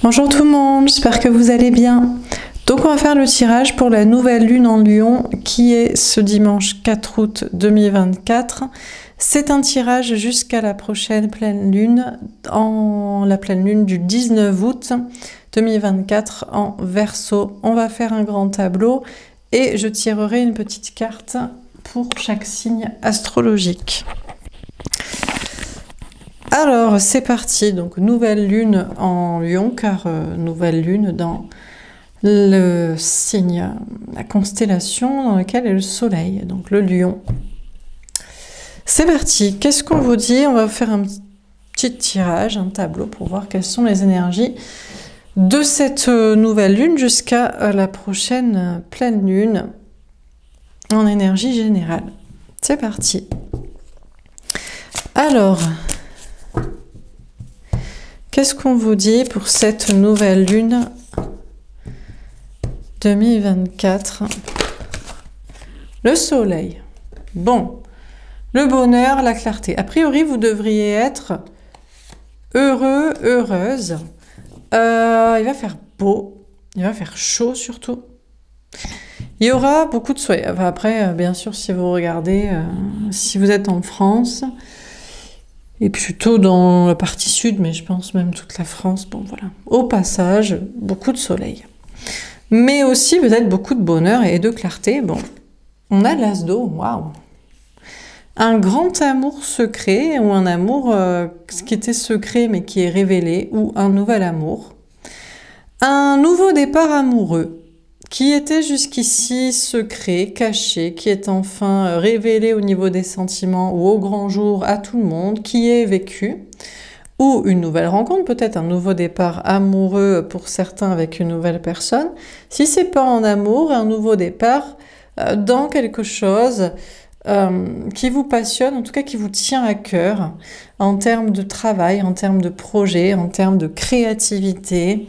Bonjour tout le monde, j'espère que vous allez bien. Donc on va faire le tirage pour la nouvelle lune en Lion qui est ce dimanche 4 août 2024. C'est un tirage jusqu'à la prochaine pleine lune, la pleine lune du 19 août 2024 en Verseau. On va faire un grand tableau et je tirerai une petite carte pour chaque signe astrologique. Alors c'est parti, donc nouvelle lune en Lion, car nouvelle lune dans le signe, la constellation dans laquelle est le soleil, donc le Lion. C'est parti, qu'est-ce qu'on vous dit? On va faire un petit tirage, un tableau pour voir quelles sont les énergies de cette nouvelle lune jusqu'à la prochaine pleine lune en énergie générale. C'est parti. Alors, qu'est-ce qu'on vous dit pour cette nouvelle lune 2024? Le soleil. Bon, le bonheur, la clarté. A priori, vous devriez être heureux, heureuse. Il va faire beau, il va faire chaud surtout. Il y aura beaucoup de soleil. Enfin, après, bien sûr, si vous regardez, si vous êtes en France, et plutôt dans la partie sud, mais je pense même toute la France, bon voilà. Au passage, beaucoup de soleil. Mais aussi peut-être beaucoup de bonheur et de clarté. Bon, on a l'as d'eau, waouh! Un grand amour secret, ou un amour qui était secret mais qui est révélé, ou un nouvel amour. Un nouveau départ amoureux, qui était jusqu'ici secret, caché, qui est enfin révélé au niveau des sentiments ou au grand jour à tout le monde, qui est vécu, ou une nouvelle rencontre, peut-être un nouveau départ amoureux pour certains avec une nouvelle personne. Si c'est pas en amour, un nouveau départ dans quelque chose qui vous passionne, en tout cas qui vous tient à cœur, en termes de travail, en termes de projet, en termes de créativité,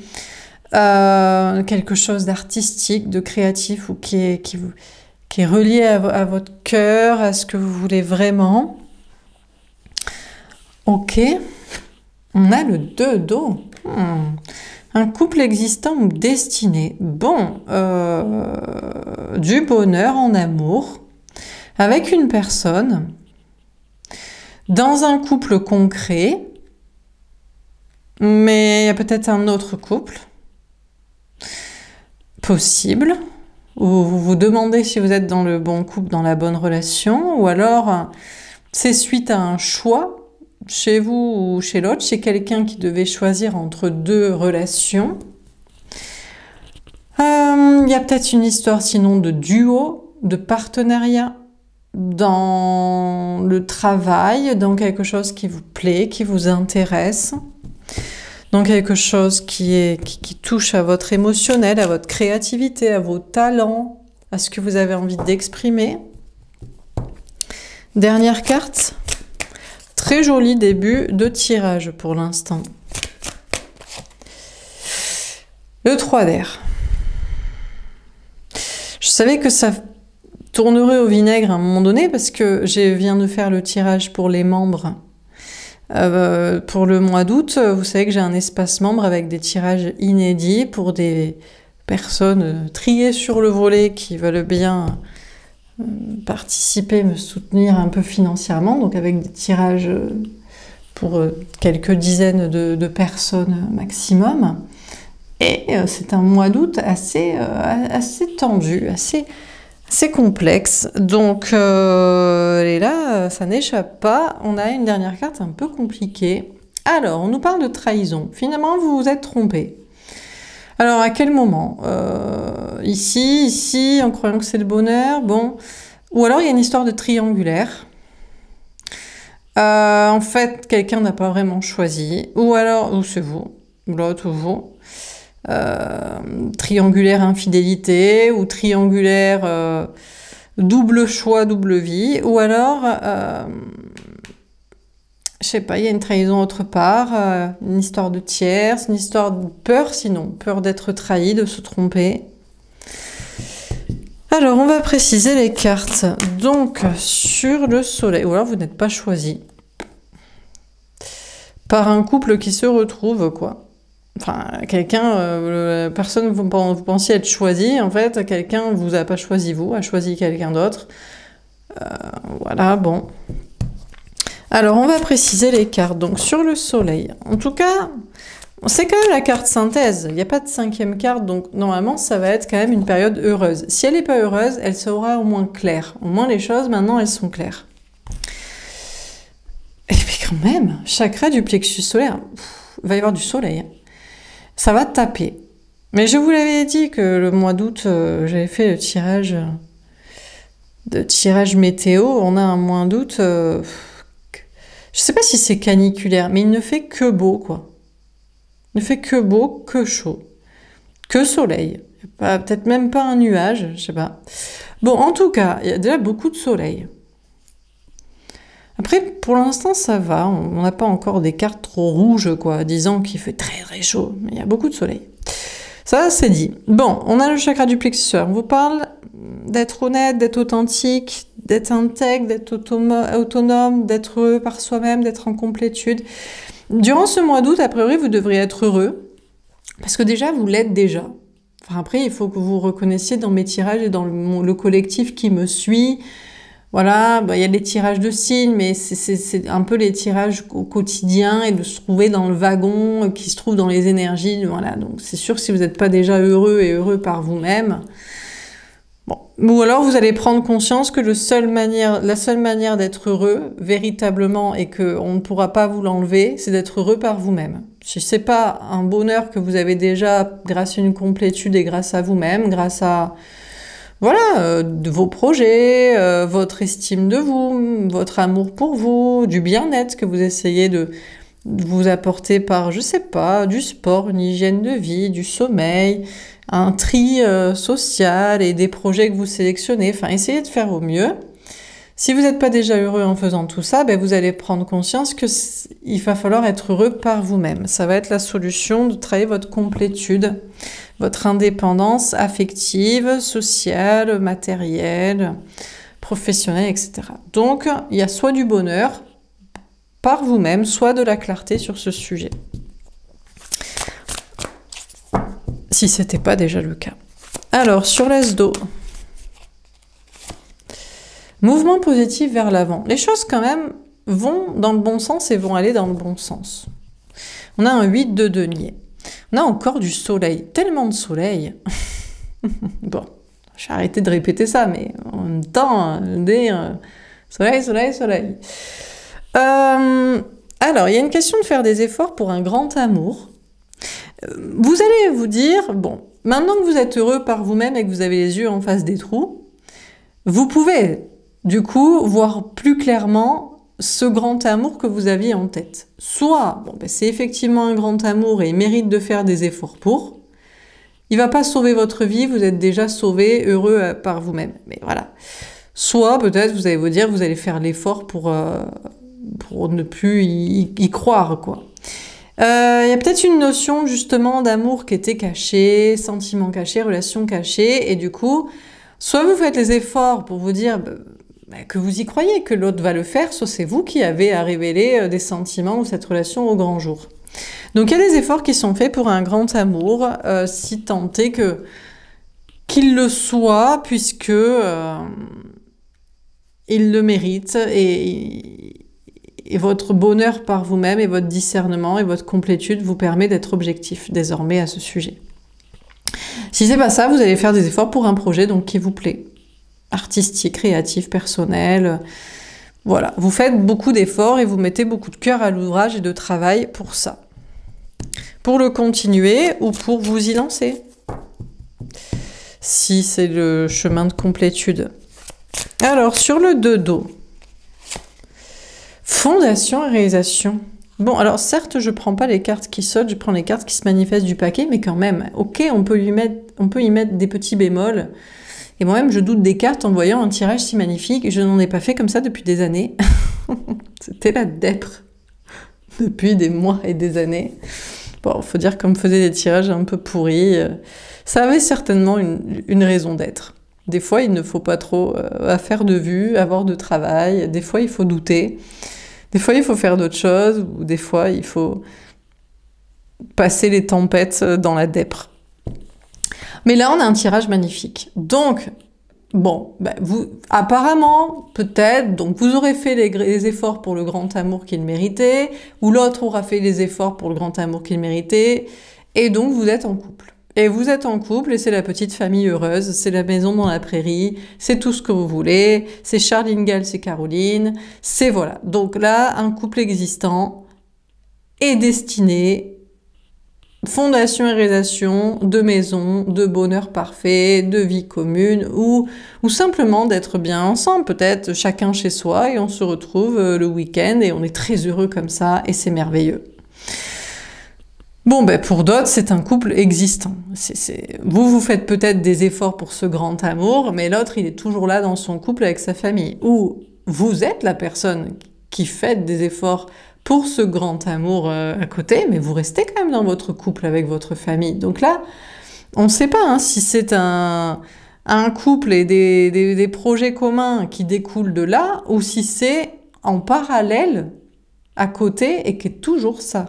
quelque chose d'artistique, de créatif, ou qui est relié à votre cœur, à ce que vous voulez vraiment. Ok, on a le 2 d'eau. Un couple existant ou destiné. Bon, du bonheur en amour, avec une personne, dans un couple concret, mais il y a peut-être un autre couple possible, où vous vous demandez si vous êtes dans le bon couple, dans la bonne relation, ou alors c'est suite à un choix chez vous ou chez l'autre, chez quelqu'un qui devait choisir entre deux relations. Il y a peut-être une histoire sinon de duo, de partenariat, dans le travail, dans quelque chose qui vous plaît, qui vous intéresse. Donc quelque chose qui touche à votre émotionnel, à votre créativité, à vos talents, à ce que vous avez envie d'exprimer. Dernière carte. Très joli début de tirage pour l'instant. Le 3 d'air. Je savais que ça tournerait au vinaigre à un moment donné parce que je viens de faire le tirage pour les membres. Pour le mois d'août, vous savez que j'ai un espace membre avec des tirages inédits pour des personnes triées sur le volet qui veulent bien participer, me soutenir un peu financièrement, donc avec des tirages pour quelques dizaines de personnes maximum. Et c'est un mois d'août assez tendu, assez complexe, donc et là, ça n'échappe pas. On a une dernière carte un peu compliquée. Alors, on nous parle de trahison. Finalement, vous vous êtes trompé. Alors, à quel moment? Ici, en croyant que c'est le bonheur, bon. Ou alors, il y a une histoire de triangulaire. En fait, quelqu'un n'a pas vraiment choisi. Ou alors, ou c'est vous, ou l'autre, ou vous. Triangulaire infidélité, ou triangulaire double choix, double vie, ou alors je sais pas, il y a une trahison autre part, une histoire de tierce, une histoire de peur, sinon peur d'être trahi, de se tromper. Alors on va préciser les cartes. Donc sur le soleil, ou alors vous n'êtes pas choisi par un couple qui se retrouve, quoi. Enfin, quelqu'un, personne vous pensiez être choisi, en fait, quelqu'un vous a pas choisi vous, a choisi quelqu'un d'autre. Voilà, bon. Alors, on va préciser les cartes. Donc, sur le soleil, en tout cas, c'est quand même la carte synthèse. Il n'y a pas de 5e carte, donc normalement, ça va être quand même une période heureuse. Si elle n'est pas heureuse, elle sera au moins claire. Au moins, les choses, maintenant, elles sont claires. Et puis quand même, chakra du plexus solaire, il va y avoir du soleil. Ça va taper. Mais je vous l'avais dit que le mois d'août, j'avais fait le tirage météo. On a un mois d'août, je sais pas si c'est caniculaire, mais il ne fait que beau, quoi. Il ne fait que beau, que chaud, que soleil. Peut-être même pas un nuage, je sais pas. Bon, en tout cas, il y a déjà beaucoup de soleil. Après, pour l'instant, ça va. On n'a pas encore des cartes trop rouges, quoi, disant qu'il fait très très chaud. Mais il y a beaucoup de soleil. Ça, c'est dit. Bon, on a le chakra du plexus. On vous parle d'être honnête, d'être authentique, d'être intègre, d'être autonome, d'être heureux par soi-même, d'être en complétude. Durant ce mois d'août, a priori, vous devriez être heureux. Parce que déjà, vous l'êtes déjà. Enfin, après, il faut que vous reconnaissiez dans mes tirages et dans le collectif qui me suit. Voilà, bah, y a les tirages de signes, mais c'est un peu les tirages au quotidien et de se trouver dans le wagon qui se trouve dans les énergies. Voilà, donc c'est sûr que si vous n'êtes pas déjà heureux et heureux par vous-même, bon. Ou alors vous allez prendre conscience que la seule manière d'être heureux, véritablement, et qu'on ne pourra pas vous l'enlever, c'est d'être heureux par vous-même. Si c'est pas un bonheur que vous avez déjà grâce à une complétude et grâce à vous-même, grâce à... Voilà, de vos projets, votre estime de vous, votre amour pour vous, du bien-être que vous essayez de vous apporter par, je sais pas, du sport, une hygiène de vie, du sommeil, un tri social et des projets que vous sélectionnez. Enfin, essayez de faire au mieux. Si vous n'êtes pas déjà heureux en faisant tout ça, ben vous allez prendre conscience qu'il va falloir être heureux par vous-même. Ça va être la solution de travailler votre complétude, votre indépendance affective, sociale, matérielle, professionnelle, etc. Donc, il y a soit du bonheur par vous-même, soit de la clarté sur ce sujet. Si ce n'était pas déjà le cas. Alors, sur l'As-Do. Mouvement positif vers l'avant. Les choses, quand même, vont dans le bon sens et vont aller dans le bon sens. On a un 8 de denier. On a encore du soleil. Tellement de soleil. Bon, je vais arrêter de répéter ça, mais en même temps, dire soleil, soleil, soleil. Alors, il y a une question de faire des efforts pour un grand amour. Vous allez vous dire, bon, maintenant que vous êtes heureux par vous-même et que vous avez les yeux en face des trous, vous pouvez... du coup, voir plus clairement ce grand amour que vous aviez en tête. Soit, bon, ben c'est effectivement un grand amour et il mérite de faire des efforts pour. Il va pas sauver votre vie, vous êtes déjà sauvé, heureux par vous-même. Mais voilà. Soit, peut-être, vous allez vous dire, vous allez faire l'effort pour ne plus y croire, quoi. Il y a peut-être une notion, justement, d'amour qui était cachée, sentiment caché, relation cachée, et du coup, soit vous faites les efforts pour vous dire... que vous y croyez, que l'autre va le faire, soit c'est vous qui avez à révéler des sentiments ou cette relation au grand jour. Donc il y a des efforts qui sont faits pour un grand amour, si tant est qu'il le soit, puisque il le mérite, et votre bonheur par vous-même, et votre discernement, et votre complétude vous permet d'être objectif désormais à ce sujet. Si c'est pas ça, vous allez faire des efforts pour un projet donc qui vous plaît. Artistique, créatif, personnel. Voilà, vous faites beaucoup d'efforts et vous mettez beaucoup de cœur à l'ouvrage et de travail pour ça. Pour le continuer ou pour vous y lancer. Si c'est le chemin de complétude. Alors, sur le 2 d'eau. Fondation et réalisation. Bon, alors certes, je prends pas les cartes qui sautent, je prends les cartes qui se manifestent du paquet, mais quand même, ok, on peut y mettre des petits bémols. Et moi-même, je doute des cartes en voyant un tirage si magnifique. Je n'en ai pas fait comme ça depuis des années. C'était la dèpre. Depuis des mois et des années. Bon, faut dire qu'on me faisait des tirages un peu pourris. Ça avait certainement une raison d'être. Des fois, il ne faut pas trop faire de vue, avoir de travail. Des fois, il faut douter. Des fois, il faut faire d'autres choses. Ou des fois, il faut passer les tempêtes dans la dèpre. Mais là, on a un tirage magnifique. Donc, bon, ben apparemment, peut-être, donc vous aurez fait les efforts pour le grand amour qu'il méritait, ou l'autre aura fait les efforts pour le grand amour qu'il méritait, et donc vous êtes en couple. Et vous êtes en couple, et c'est la petite famille heureuse, c'est la maison dans la prairie, c'est tout ce que vous voulez, c'est Charlingale, c'est Caroline, c'est voilà. Donc là, un couple existant est destiné, fondation et réalisation de maison, de bonheur parfait, de vie commune, ou simplement d'être bien ensemble, peut-être chacun chez soi, et on se retrouve le week-end, et on est très heureux comme ça, et c'est merveilleux. Bon, ben pour d'autres, c'est un couple existant. Vous faites peut-être des efforts pour ce grand amour, mais l'autre, il est toujours là dans son couple avec sa famille. Ou vous êtes la personne qui fait des efforts pour ce grand amour à côté, mais vous restez quand même dans votre couple avec votre famille. Donc là, on ne sait pas hein, si c'est un couple et des projets communs qui découlent de là, ou si c'est en parallèle, à côté, et qui est toujours ça.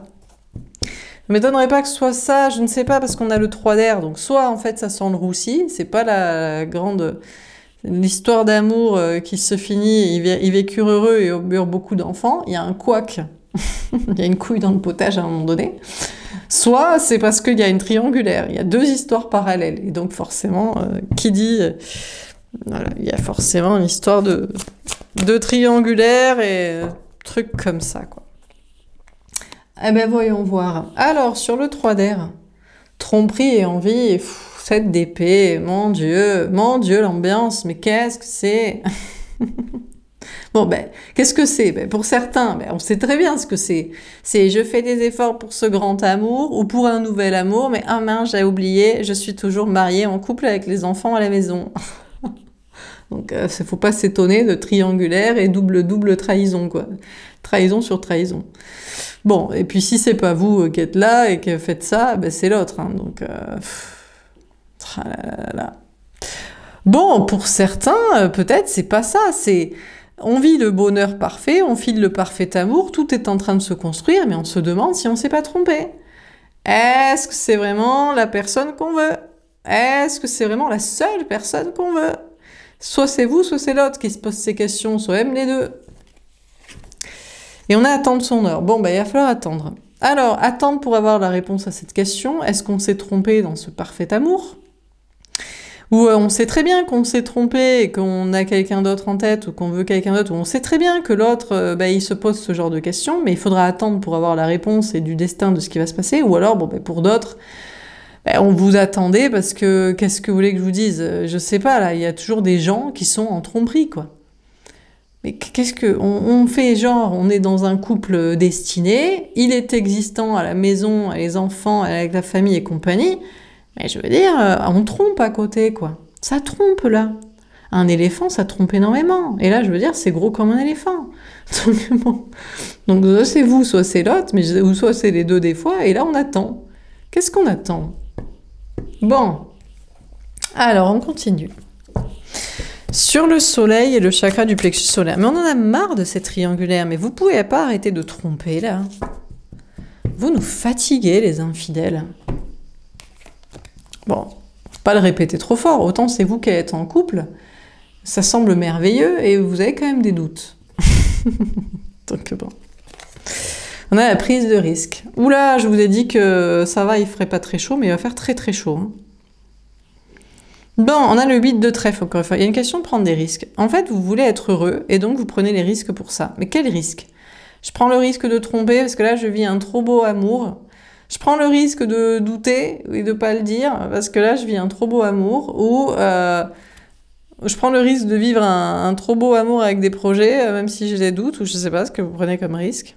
Je ne m'étonnerais pas que ce soit ça, je ne sais pas, parce qu'on a le 3 d'air, donc soit en fait ça sent le roussi, c'est pas la grande... L'histoire d'amour qui se finit, ils vécurent heureux et eurent beaucoup d'enfants, il y a un couac, il y a une couille dans le potage à un moment donné, soit c'est parce qu'il y a une triangulaire, il y a deux histoires parallèles, et donc forcément, qui dit... voilà, il y a forcément une histoire de triangulaire et trucs comme ça, quoi. Eh ben voyons voir. Alors, sur le 3 d'air, tromperie et envie, 7 d'épée, mon Dieu, l'ambiance, mais qu'est-ce que c'est? Bon, ben, qu'est-ce que c'est? Ben, pour certains, ben, on sait très bien ce que c'est. C'est je fais des efforts pour ce grand amour ou pour un nouvel amour, mais ah mince, j'ai oublié, je suis toujours mariée en couple avec les enfants à la maison. Donc, faut pas s'étonner de triangulaire et double trahison, quoi. Trahison sur trahison. Bon, et puis si c'est pas vous qui êtes là et que faites ça, ben c'est l'autre. Hein, donc, bon, pour certains, peut-être c'est pas ça. C'est on vit le bonheur parfait, on file le parfait amour, tout est en train de se construire, mais on se demande si on s'est pas trompé. Est-ce que c'est vraiment la personne qu'on veut? Est-ce que c'est vraiment la seule personne qu'on veut? Soit c'est vous, soit c'est l'autre qui se pose ces questions, soit même les deux. Et on a à attendre son heure. Bon, ben, il va falloir attendre. Alors, attendre pour avoir la réponse à cette question. Est-ce qu'on s'est trompé dans ce parfait amour? Ou on sait très bien qu'on s'est trompé et qu'on a quelqu'un d'autre en tête ou qu'on veut quelqu'un d'autre, ou on sait très bien que l'autre, il se pose ce genre de questions, mais il faudra attendre pour avoir la réponse et du destin de ce qui va se passer. Ou alors, bon, ben, pour d'autres, on vous attendait parce que, qu'est-ce que vous voulez que je vous dise? Je sais pas, là, il y a toujours des gens qui sont en tromperie, quoi. Mais qu'est-ce que... On fait genre, on est dans un couple destiné, il est existant à la maison, les enfants, avec la famille et compagnie, mais je veux dire, on trompe à côté, quoi. Ça trompe, là. Un éléphant, ça trompe énormément. Et là, je veux dire, c'est gros comme un éléphant. Donc, bon. Donc, soit c'est vous, soit c'est l'autre, ou soit c'est les deux des fois, et là, on attend. Qu'est-ce qu'on attend? Bon. Alors, on continue. Sur le soleil et le chakra du plexus solaire. Mais on en a marre de ces triangulaires. Mais vous pouvez pas arrêter de tromper, là. Vous nous fatiguez, les infidèles. Bon, faut pas le répéter trop fort. Autant c'est vous qui êtes en couple. Ça semble merveilleux et vous avez quand même des doutes. Donc bon. On a la prise de risque. Oula, je vous ai dit que ça va, il ferait pas très chaud, mais il va faire très très chaud. Hein. Bon, on a le 8 de trèfle, encore une fois. Il y a une question de prendre des risques. En fait, vous voulez être heureux, et donc vous prenez les risques pour ça. Mais quel risque? Je prends le risque de tromper, parce que là, je vis un trop beau amour. Je prends le risque de douter, et de pas le dire, parce que là, je vis un trop beau amour. Ou je prends le risque de vivre un trop beau amour avec des projets, même si j'ai des doutes, ou je sais pas ce que vous prenez comme risque.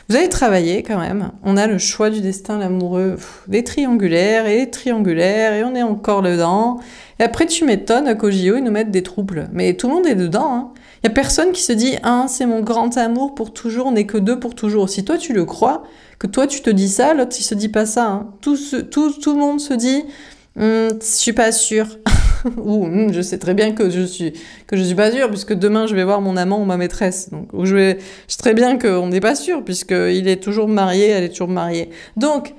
Vous allez travailler quand même. On a le choix du destin, l'amoureux, des triangulaires, et on est encore dedans. Et après, tu m'étonnes qu'au JO, ils nous mettent des troubles. Mais tout le monde est dedans. Hein. Il n'y a personne qui se dit « Ah, c'est mon grand amour pour toujours, on n'est que deux pour toujours ». Si toi, tu le crois, que toi, tu te dis ça, l'autre, il se dit pas ça. Hein. Tout le monde se dit « Je suis pas sûre ». Ou je sais très bien que je suis pas sûre puisque demain je vais voir mon amant ou ma maîtresse. Donc je sais très bien qu'on n'est pas sûr puisqu'il est toujours marié, elle est toujours mariée. Donc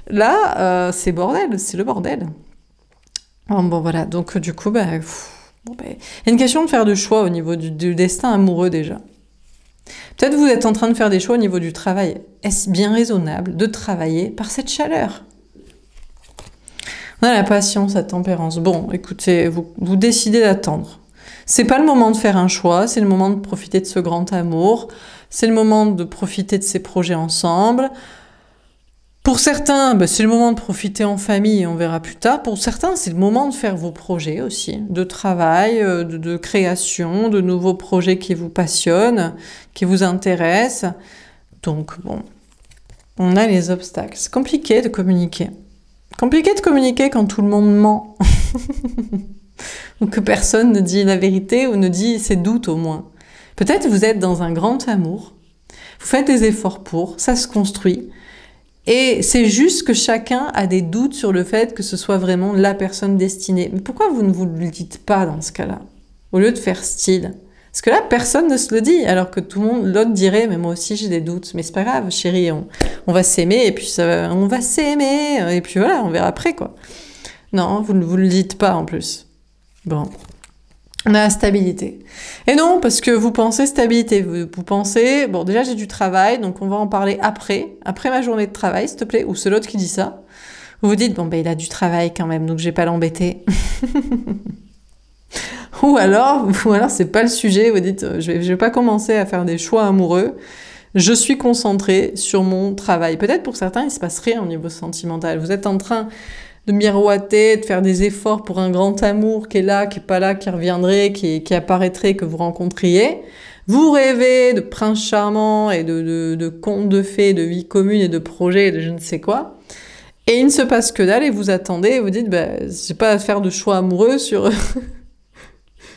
là, c'est bordel, c'est le bordel. Bon voilà, donc du coup, il y a une question de faire de choix au niveau du destin amoureux déjà. Peut-être vous êtes en train de faire des choix au niveau du travail. Est-ce bien raisonnable de travailler par cette chaleur? On a la patience, la tempérance. Bon, écoutez, vous décidez d'attendre. C'est pas le moment de faire un choix, c'est le moment de profiter de ce grand amour, c'est le moment de profiter de ces projets ensemble. Pour certains, c'est le moment de profiter en famille, on verra plus tard. Pour certains, c'est le moment de faire vos projets aussi, de travail, de création, de nouveaux projets qui vous passionnent, qui vous intéressent. Donc bon, on a les obstacles. C'est compliqué de communiquer. Compliqué de communiquer quand tout le monde ment. Ou que personne ne dit la vérité ou ne dit ses doutes au moins. Peut-être vous êtes dans un grand amour, vous faites des efforts pour, ça se construit. Et c'est juste que chacun a des doutes sur le fait que ce soit vraiment la personne destinée. Mais pourquoi vous ne vous le dites pas dans ce cas-là? Au lieu de faire style. Parce que là, personne ne se le dit, alors que tout le monde, l'autre dirait, mais moi aussi j'ai des doutes. Mais c'est pas grave, chérie, on va s'aimer, et puis on va s'aimer, et puis voilà, on verra après, quoi. Non, vous ne vous le dites pas en plus. Bon. On a la stabilité. Et non, parce que vous pensez stabilité, vous pensez, bon déjà j'ai du travail, donc on va en parler après ma journée de travail, s'il te plaît, ou c'est l'autre qui dit ça. Vous vous dites, bon il a du travail quand même, donc je vais pas l'embêter. ou alors c'est pas le sujet, vous dites, je vais pas commencer à faire des choix amoureux, je suis concentrée sur mon travail. Peut-être pour certains, il se passe rien au niveau sentimental. Vous êtes en train de miroiter, de faire des efforts pour un grand amour qui est là, qui est pas là, qui reviendrait, qui apparaîtrait, que vous rencontriez. Vous rêvez de princes charmants et de contes de fées, de vie commune et de projets et de je ne sais quoi. Et il ne se passe que dalle et vous attendez et vous dites, j'ai pas à faire de choix amoureux sur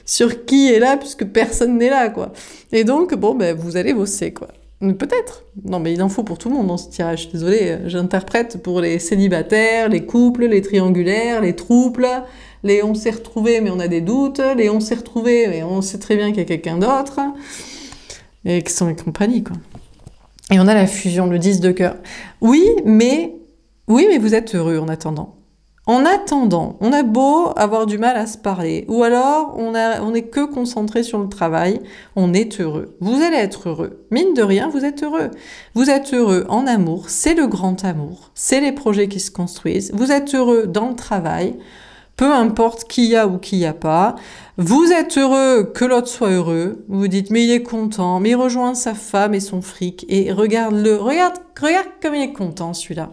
sur qui est là puisque personne n'est là, quoi. Et donc, vous allez bosser, quoi. Peut-être. Non, mais il en faut pour tout le monde dans ce tirage. Je suis désolée, j'interprète pour les célibataires, les couples, les triangulaires, les trouples, les on s'est retrouvés mais on a des doutes, les on s'est retrouvés mais on sait très bien qu'il y a quelqu'un d'autre, et qui sont les compagnies, quoi. Et on a la fusion, le 10 de cœur. Oui, mais vous êtes heureux en attendant. En attendant, on a beau avoir du mal à se parler, ou alors on n'est que concentré sur le travail, on est heureux. Vous allez être heureux. Mine de rien, vous êtes heureux. Vous êtes heureux en amour, c'est le grand amour, c'est les projets qui se construisent. Vous êtes heureux dans le travail, peu importe qui y a ou qui y a pas. Vous êtes heureux que l'autre soit heureux. Vous vous dites, mais il est content, mais il rejoint sa femme et son fric, et regarde-le, regarde comme il est content, celui-là.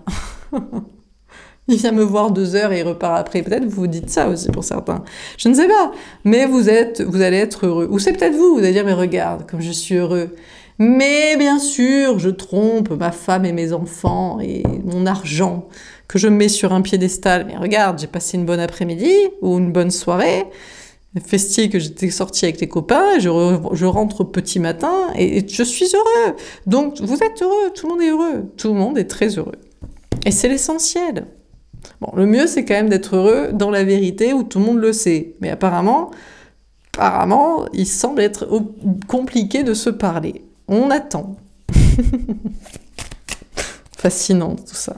Il vient me voir 2 heures et il repart après. Peut-être vous vous dites ça aussi pour certains. Je ne sais pas. Mais vous allez être heureux. Ou c'est peut-être vous allez dire, mais regarde, comme je suis heureux. Mais bien sûr, je trompe ma femme et mes enfants et mon argent que je mets sur un piédestal. Mais regarde, j'ai passé une bonne après-midi ou une bonne soirée. Festive que j'étais sortie avec les copains, je rentre au petit matin et je suis heureux. Donc vous êtes heureux, tout le monde est heureux. Tout le monde est très heureux. Et c'est l'essentiel. Bon, le mieux, c'est quand même d'être heureux dans la vérité où tout le monde le sait. Mais apparemment, il semble être compliqué de se parler. On attend. Fascinant, tout ça.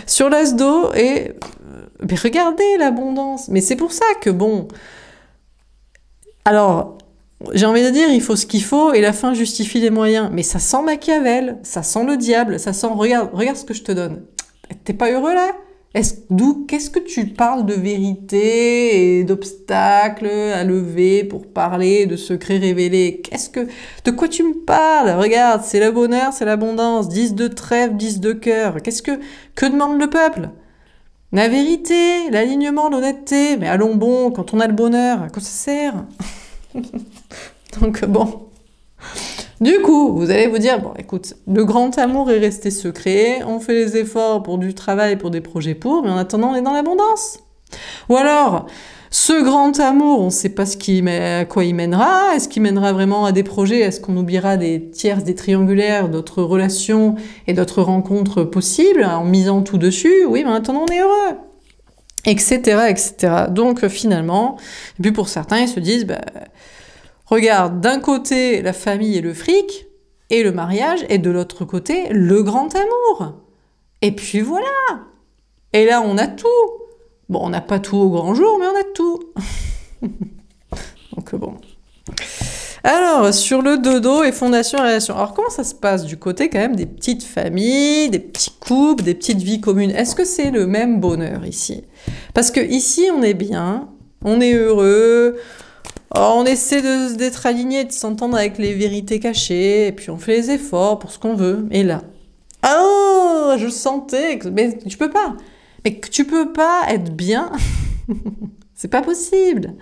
Sur l'as d'eau, mais regardez l'abondance. Mais c'est pour ça que, alors, j'ai envie de dire, il faut ce qu'il faut et la fin justifie les moyens. Mais ça sent Machiavel, ça sent le diable, ça sent, regarde ce que je te donne. T'es pas heureux, là ? Qu'est-ce que tu parles de vérité et d'obstacles à lever pour parler de secrets révélés? De quoi tu me parles? Regarde, c'est le bonheur, c'est l'abondance, 10 de trèfle, 10 de cœur. Que demande le peuple? La vérité, l'alignement, l'honnêteté. Mais allons bon, quand on a le bonheur, à quoi ça sert? Donc Du coup, vous allez vous dire, écoute, le grand amour est resté secret, on fait les efforts pour du travail, pour des projets mais en attendant, on est dans l'abondance. Ou alors, ce grand amour, on ne sait pas à quoi il mènera, est-ce qu'il mènera vraiment à des projets, est-ce qu'on oubliera des tierces, des triangulaires, d'autres relations et d'autres rencontres possibles, en misant tout dessus? Oui, mais en attendant, on est heureux. etc., etc. Donc finalement, et puis pour certains, ils se disent, bah, regarde, d'un côté, la famille et le fric, et le mariage, et de l'autre côté, le grand amour. Et puis voilà. Et là, on a tout. Bon, on n'a pas tout au grand jour, mais on a tout. Donc bon. Alors, sur le dodo et fondation et relation. Alors, comment ça se passe du côté quand même des petites familles, des petits couples, des petites vies communes? Est-ce que c'est le même bonheur ici? Parce que ici, on est bien, on est heureux, on essaie d'être aligné, de s'entendre avec les vérités cachées, et puis on fait les efforts pour ce qu'on veut. Et là, oh, je sentais que... Mais tu peux pas. Mais tu peux pas être bien. C'est pas possible.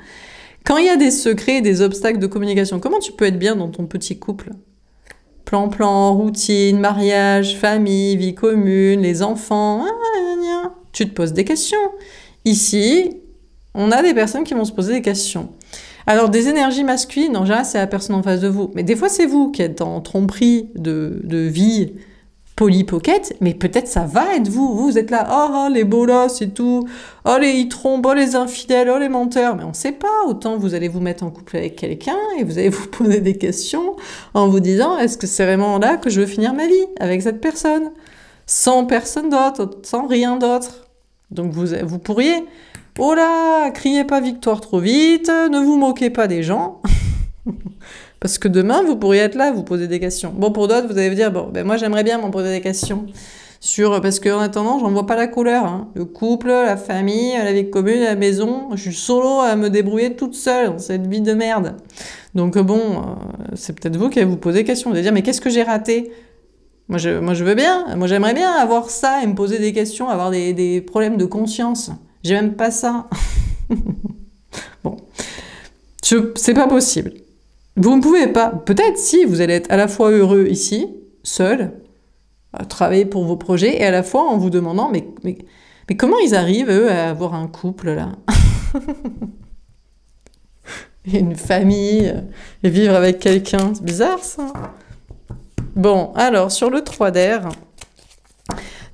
Quand il y a des secrets, des obstacles de communication, comment tu peux être bien dans ton petit couple? Plan, routine, mariage, famille, vie commune, les enfants, tu te poses des questions. Ici, on a des personnes qui vont se poser des questions. Alors, des énergies masculines, en général, c'est la personne en face de vous. Mais des fois, c'est vous qui êtes en tromperie de vie polypocket, mais peut-être ça va être vous. Vous êtes là, oh, les beaux là, c'est tout. Oh, ils trompent, oh, les infidèles, oh, les menteurs. Mais on ne sait pas. Autant vous allez vous mettre en couple avec quelqu'un et vous allez vous poser des questions en vous disant, est-ce que c'est vraiment là que je veux finir ma vie avec cette personne? Sans personne d'autre, sans rien d'autre. Donc vous pourriez, oh là, criez pas victoire trop vite, ne vous moquez pas des gens. Parce que demain, vous pourriez être là, vous poser des questions. Bon, pour d'autres, vous allez vous dire, bon, ben moi, j'aimerais bien m'en poser des questions. Parce qu'en attendant, j'en vois pas la couleur. Hein. Le couple, la famille, la vie commune, la maison. Je suis solo à me débrouiller toute seule dans cette vie de merde. Donc bon, c'est peut-être vous qui allez vous poser des questions. Vous allez dire, mais qu'est-ce que j'ai raté? Moi, je veux bien. Moi, j'aimerais bien avoir ça et me poser des questions, avoir des problèmes de conscience. J'ai même pas ça. Bon. C'est pas possible. Vous ne pouvez pas. Peut-être si, vous allez être à la fois heureux ici, seul, à travailler pour vos projets, et à la fois en vous demandant, mais comment ils arrivent, eux, à avoir un couple, là? Et une famille, et vivre avec quelqu'un. C'est bizarre, ça. Bon, alors, sur le 3 d'air,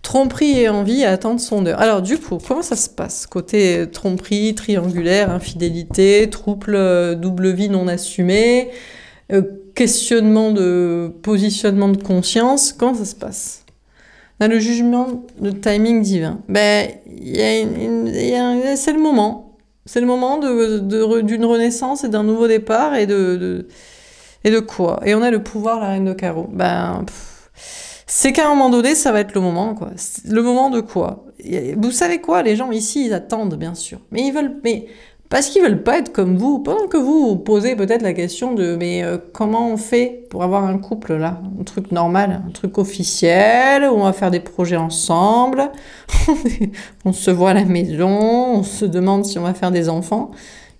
tromperie et envie à attendre son heure. Alors, du coup, comment ça se passe? Côté tromperie, triangulaire, infidélité, trouble, double vie non assumée, questionnement de positionnement de conscience, comment ça se passe? On a le jugement de timing divin. Ben, c'est le moment. C'est le moment d'une renaissance et d'un nouveau départ et de quoi? Et on a le pouvoir, la reine de carreau. Ben... c'est qu'à un moment donné, ça va être le moment, quoi. Le moment de quoi? Vous savez quoi? Les gens ici, ils attendent, bien sûr. Mais parce qu'ils veulent pas être comme vous. Pendant que vous posez peut-être la question de, comment on fait pour avoir un couple, là? Un truc normal, un truc officiel, où on va faire des projets ensemble. On se voit à la maison, on se demande si on va faire des enfants.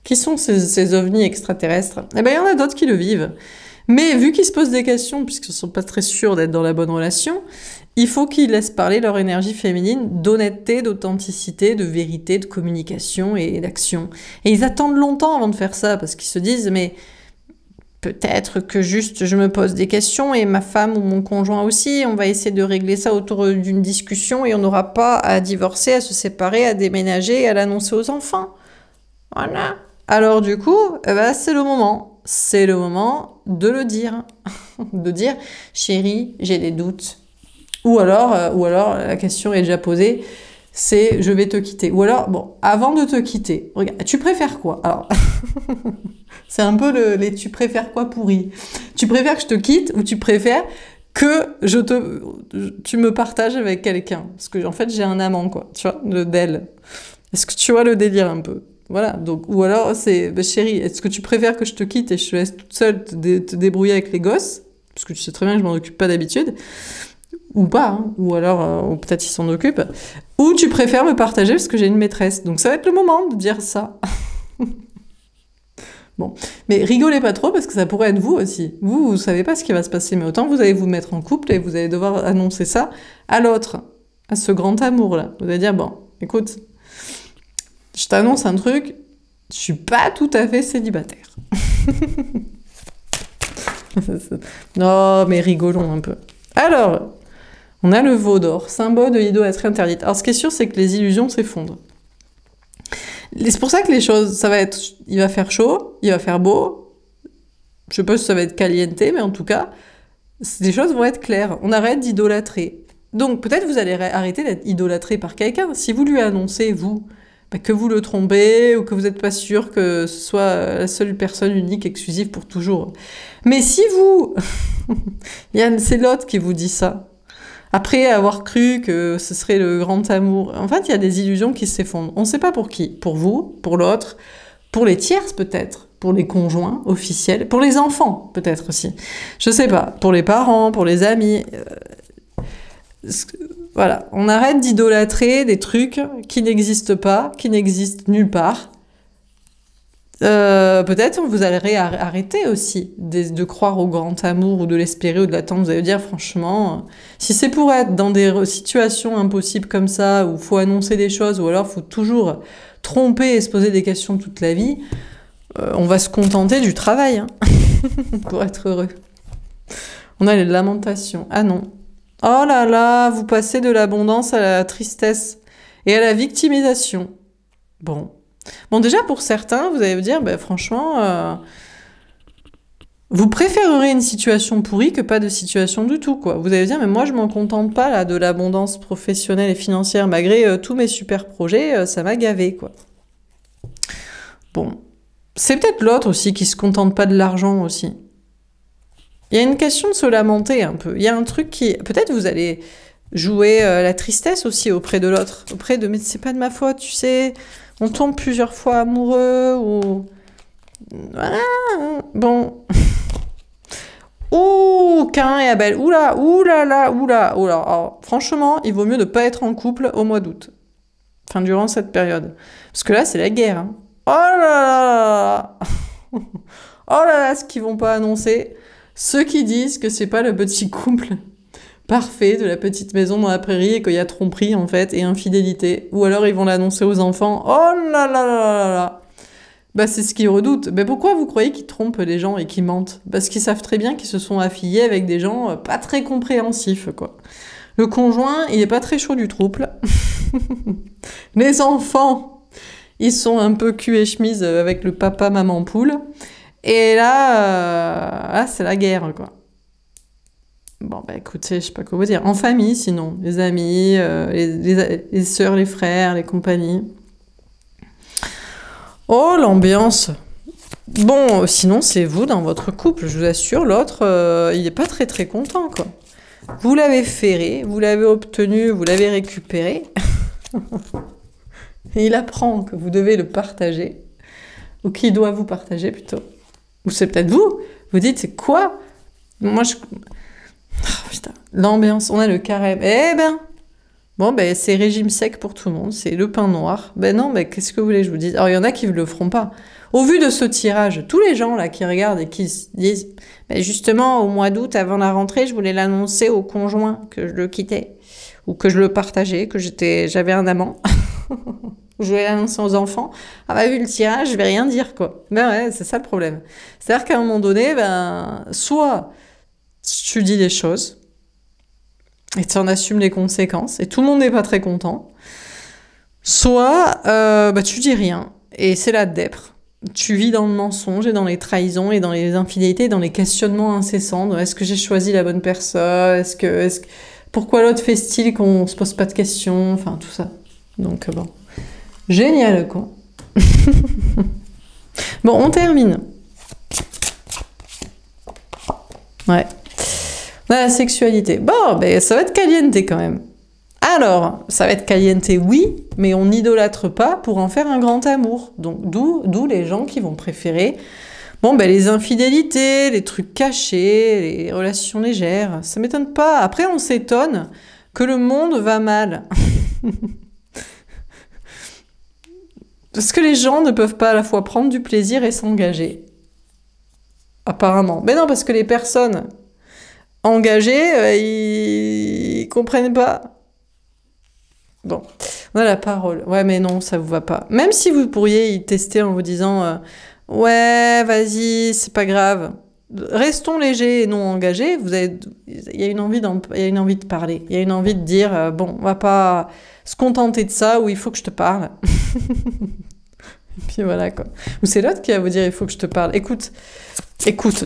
Qui sont ces ovnis extraterrestres? Eh ben, il y en a d'autres qui le vivent. Mais vu qu'ils se posent des questions, puisqu'ils ne sont pas très sûrs d'être dans la bonne relation, il faut qu'ils laissent parler leur énergie féminine d'honnêteté, d'authenticité, de vérité, de communication et d'action. Et ils attendent longtemps avant de faire ça, parce qu'ils se disent, mais peut-être que juste je me pose des questions et ma femme ou mon conjoint aussi, on va essayer de régler ça autour d'une discussion et on n'aura pas à divorcer, à se séparer, à déménager et à l'annoncer aux enfants. Voilà. Alors du coup, c'est le moment. C'est le moment de le dire. De dire, chérie, j'ai des doutes. Ou alors, la question est déjà posée, c'est je vais te quitter. Ou alors, bon, avant de te quitter, regarde, tu préfères quoi? Alors, c'est un peu les tu préfères quoi pourri. Tu préfères que je te quitte ou tu préfères que tu me partages avec quelqu'un? Parce que, en fait, j'ai un amant, quoi. Tu vois, d'elle. Est-ce que tu vois le délire un peu? Voilà, donc, ou alors c'est, chérie, est-ce que tu préfères que je te quitte et je te laisse toute seule te débrouiller avec les gosses? Parce que tu sais très bien que je m'en occupe pas d'habitude. Ou pas, hein. Ou alors, ou peut-être ils s'en occupent. Ou tu préfères me partager parce que j'ai une maîtresse. Donc ça va être le moment de dire ça. Bon, mais rigolez pas trop parce que ça pourrait être vous aussi. Vous savez pas ce qui va se passer, mais autant vous allez vous mettre en couple et vous allez devoir annoncer ça à l'autre, à ce grand amour-là. Vous allez dire, bon, écoute... je t'annonce un truc, je suis pas tout à fait célibataire. Non, mais rigolons un peu. Alors, on a le veau d'or, symbole de l'idolâtrie interdite. Alors, ce qui est sûr, c'est que les illusions s'effondrent. C'est pour ça que les choses, ça va être, il va faire chaud, il va faire beau. Je sais pas si ça va être caliente, mais en tout cas, les choses vont être claires. On arrête d'idolâtrer. Donc peut-être vous allez arrêter d'être idolâtré par quelqu'un. Si vous lui annoncez, vous, que vous le trompez ou que vous n'êtes pas sûr que ce soit la seule personne unique, exclusive pour toujours. Mais si vous... c'est l'autre qui vous dit ça. Après avoir cru que ce serait le grand amour. En fait, il y a des illusions qui s'effondrent. On ne sait pas pour qui. Pour vous, pour l'autre, pour les tierces peut-être, pour les conjoints officiels, pour les enfants peut-être aussi. Je sais pas. Pour les parents, pour les amis. Voilà, on arrête d'idolâtrer des trucs qui n'existent pas, qui n'existent nulle part. Peut-être vous allez arrêter aussi de croire au grand amour ou de l'espérer ou de l'attendre. Vous allez dire franchement, si c'est pour être dans des situations impossibles comme ça, où il faut annoncer des choses, ou alors il faut toujours tromper et se poser des questions toute la vie, on va se contenter du travail hein, pour être heureux. On a les lamentations. Ah non. Oh là là, vous passez de l'abondance à la tristesse et à la victimisation. Bon, déjà pour certains, vous allez vous dire, franchement, vous préférerez une situation pourrie que pas de situation du tout, quoi. Vous allez vous dire, mais moi je m'en contente pas là de l'abondance professionnelle et financière, malgré tous mes super projets, ça m'a gavé, quoi. Bon, c'est peut-être l'autre aussi qui se contente pas de l'argent aussi. Il y a une question de se lamenter un peu. Il y a un truc qui... Peut-être vous allez jouer la tristesse aussi auprès de l'autre. Auprès de... Mais c'est pas de ma faute, tu sais. On tombe plusieurs fois amoureux ou... Voilà. Bon. Ouh, Caïn et Abel. Oula, oula, là, oula, oula. Alors, franchement, il vaut mieux ne pas être en couple au mois d'août. Enfin, durant cette période. Parce que là, c'est la guerre. Hein. Oh là là là. Oh là là, ce qu'ils vont pas annoncer. Ceux qui disent que c'est pas le petit couple parfait de la petite maison dans la prairie et qu'il y a tromperie en fait et infidélité. Ou alors ils vont l'annoncer aux enfants. Oh là là là là là. C'est ce qu'ils redoutent. Mais pourquoi vous croyez qu'ils trompent les gens et qu'ils mentent? Parce qu'ils savent très bien qu'ils se sont affiliés avec des gens pas très compréhensifs, quoi. Le conjoint, il est pas très chaud du trouble. Les enfants, ils sont un peu cul et chemise avec le papa, maman, poule. Et là, c'est la guerre, quoi. Bon, écoutez, je sais pas quoi vous dire. En famille, sinon. Les amis, les sœurs, les frères, les compagnies. Oh, l'ambiance. Bon, sinon, c'est vous dans votre couple, je vous assure. L'autre, il est pas très très content, quoi. Vous l'avez ferré, vous l'avez obtenu, vous l'avez récupéré. Et il apprend que vous devez le partager. Ou qu'il doit vous partager, plutôt. Ou c'est peut-être vous. Vous dites, c'est quoi? Moi, oh, putain. L'ambiance, on a le carême. Eh ben, bon, c'est régime sec pour tout le monde. C'est le pain noir. Non, qu'est-ce que vous voulez que je vous dise? Alors, il y en a qui ne le feront pas. Au vu de ce tirage, tous les gens là qui regardent et qui se disent, justement, au mois d'août, avant la rentrée, je voulais l'annoncer au conjoint que je le quittais. Ou que je le partageais, que j'avais un amant. Je vais l'annoncer aux enfants. Ah vu le tirage, je vais rien dire, quoi. Ouais, c'est ça le problème. C'est-à-dire qu'à un moment donné, soit tu dis les choses et tu en assumes les conséquences et tout le monde n'est pas très content, soit tu dis rien et c'est la dèpre. Tu vis dans le mensonge et dans les trahisons et dans les infidélités et dans les questionnements incessants de est-ce que j'ai choisi la bonne personne, pourquoi l'autre fait style qu'on se pose pas de questions, enfin tout ça. Donc bon. Génial, quoi. Bon, on termine. Ouais. La sexualité. Bon, ça va être caliente quand même. Alors, ça va être caliente, oui, mais on n'idolâtre pas pour en faire un grand amour. Donc, d'où les gens qui vont préférer les infidélités, les trucs cachés, les relations légères. Ça m'étonne pas. Après, on s'étonne que le monde va mal. Parce que les gens ne peuvent pas à la fois prendre du plaisir et s'engager. Apparemment. Mais non, parce que les personnes engagées, ils comprennent pas. Bon, on a la parole. Ouais, mais non, ça vous va pas. Même si vous pourriez y tester en vous disant ouais, vas-y, c'est pas grave. Restons légers et non engagés. Il y a une envie de parler. Il y a une envie de dire bon, on va pas se contenter de ça ou il faut que je te parle. Et puis voilà, quoi. Ou c'est l'autre qui va vous dire, il faut que je te parle. Écoute,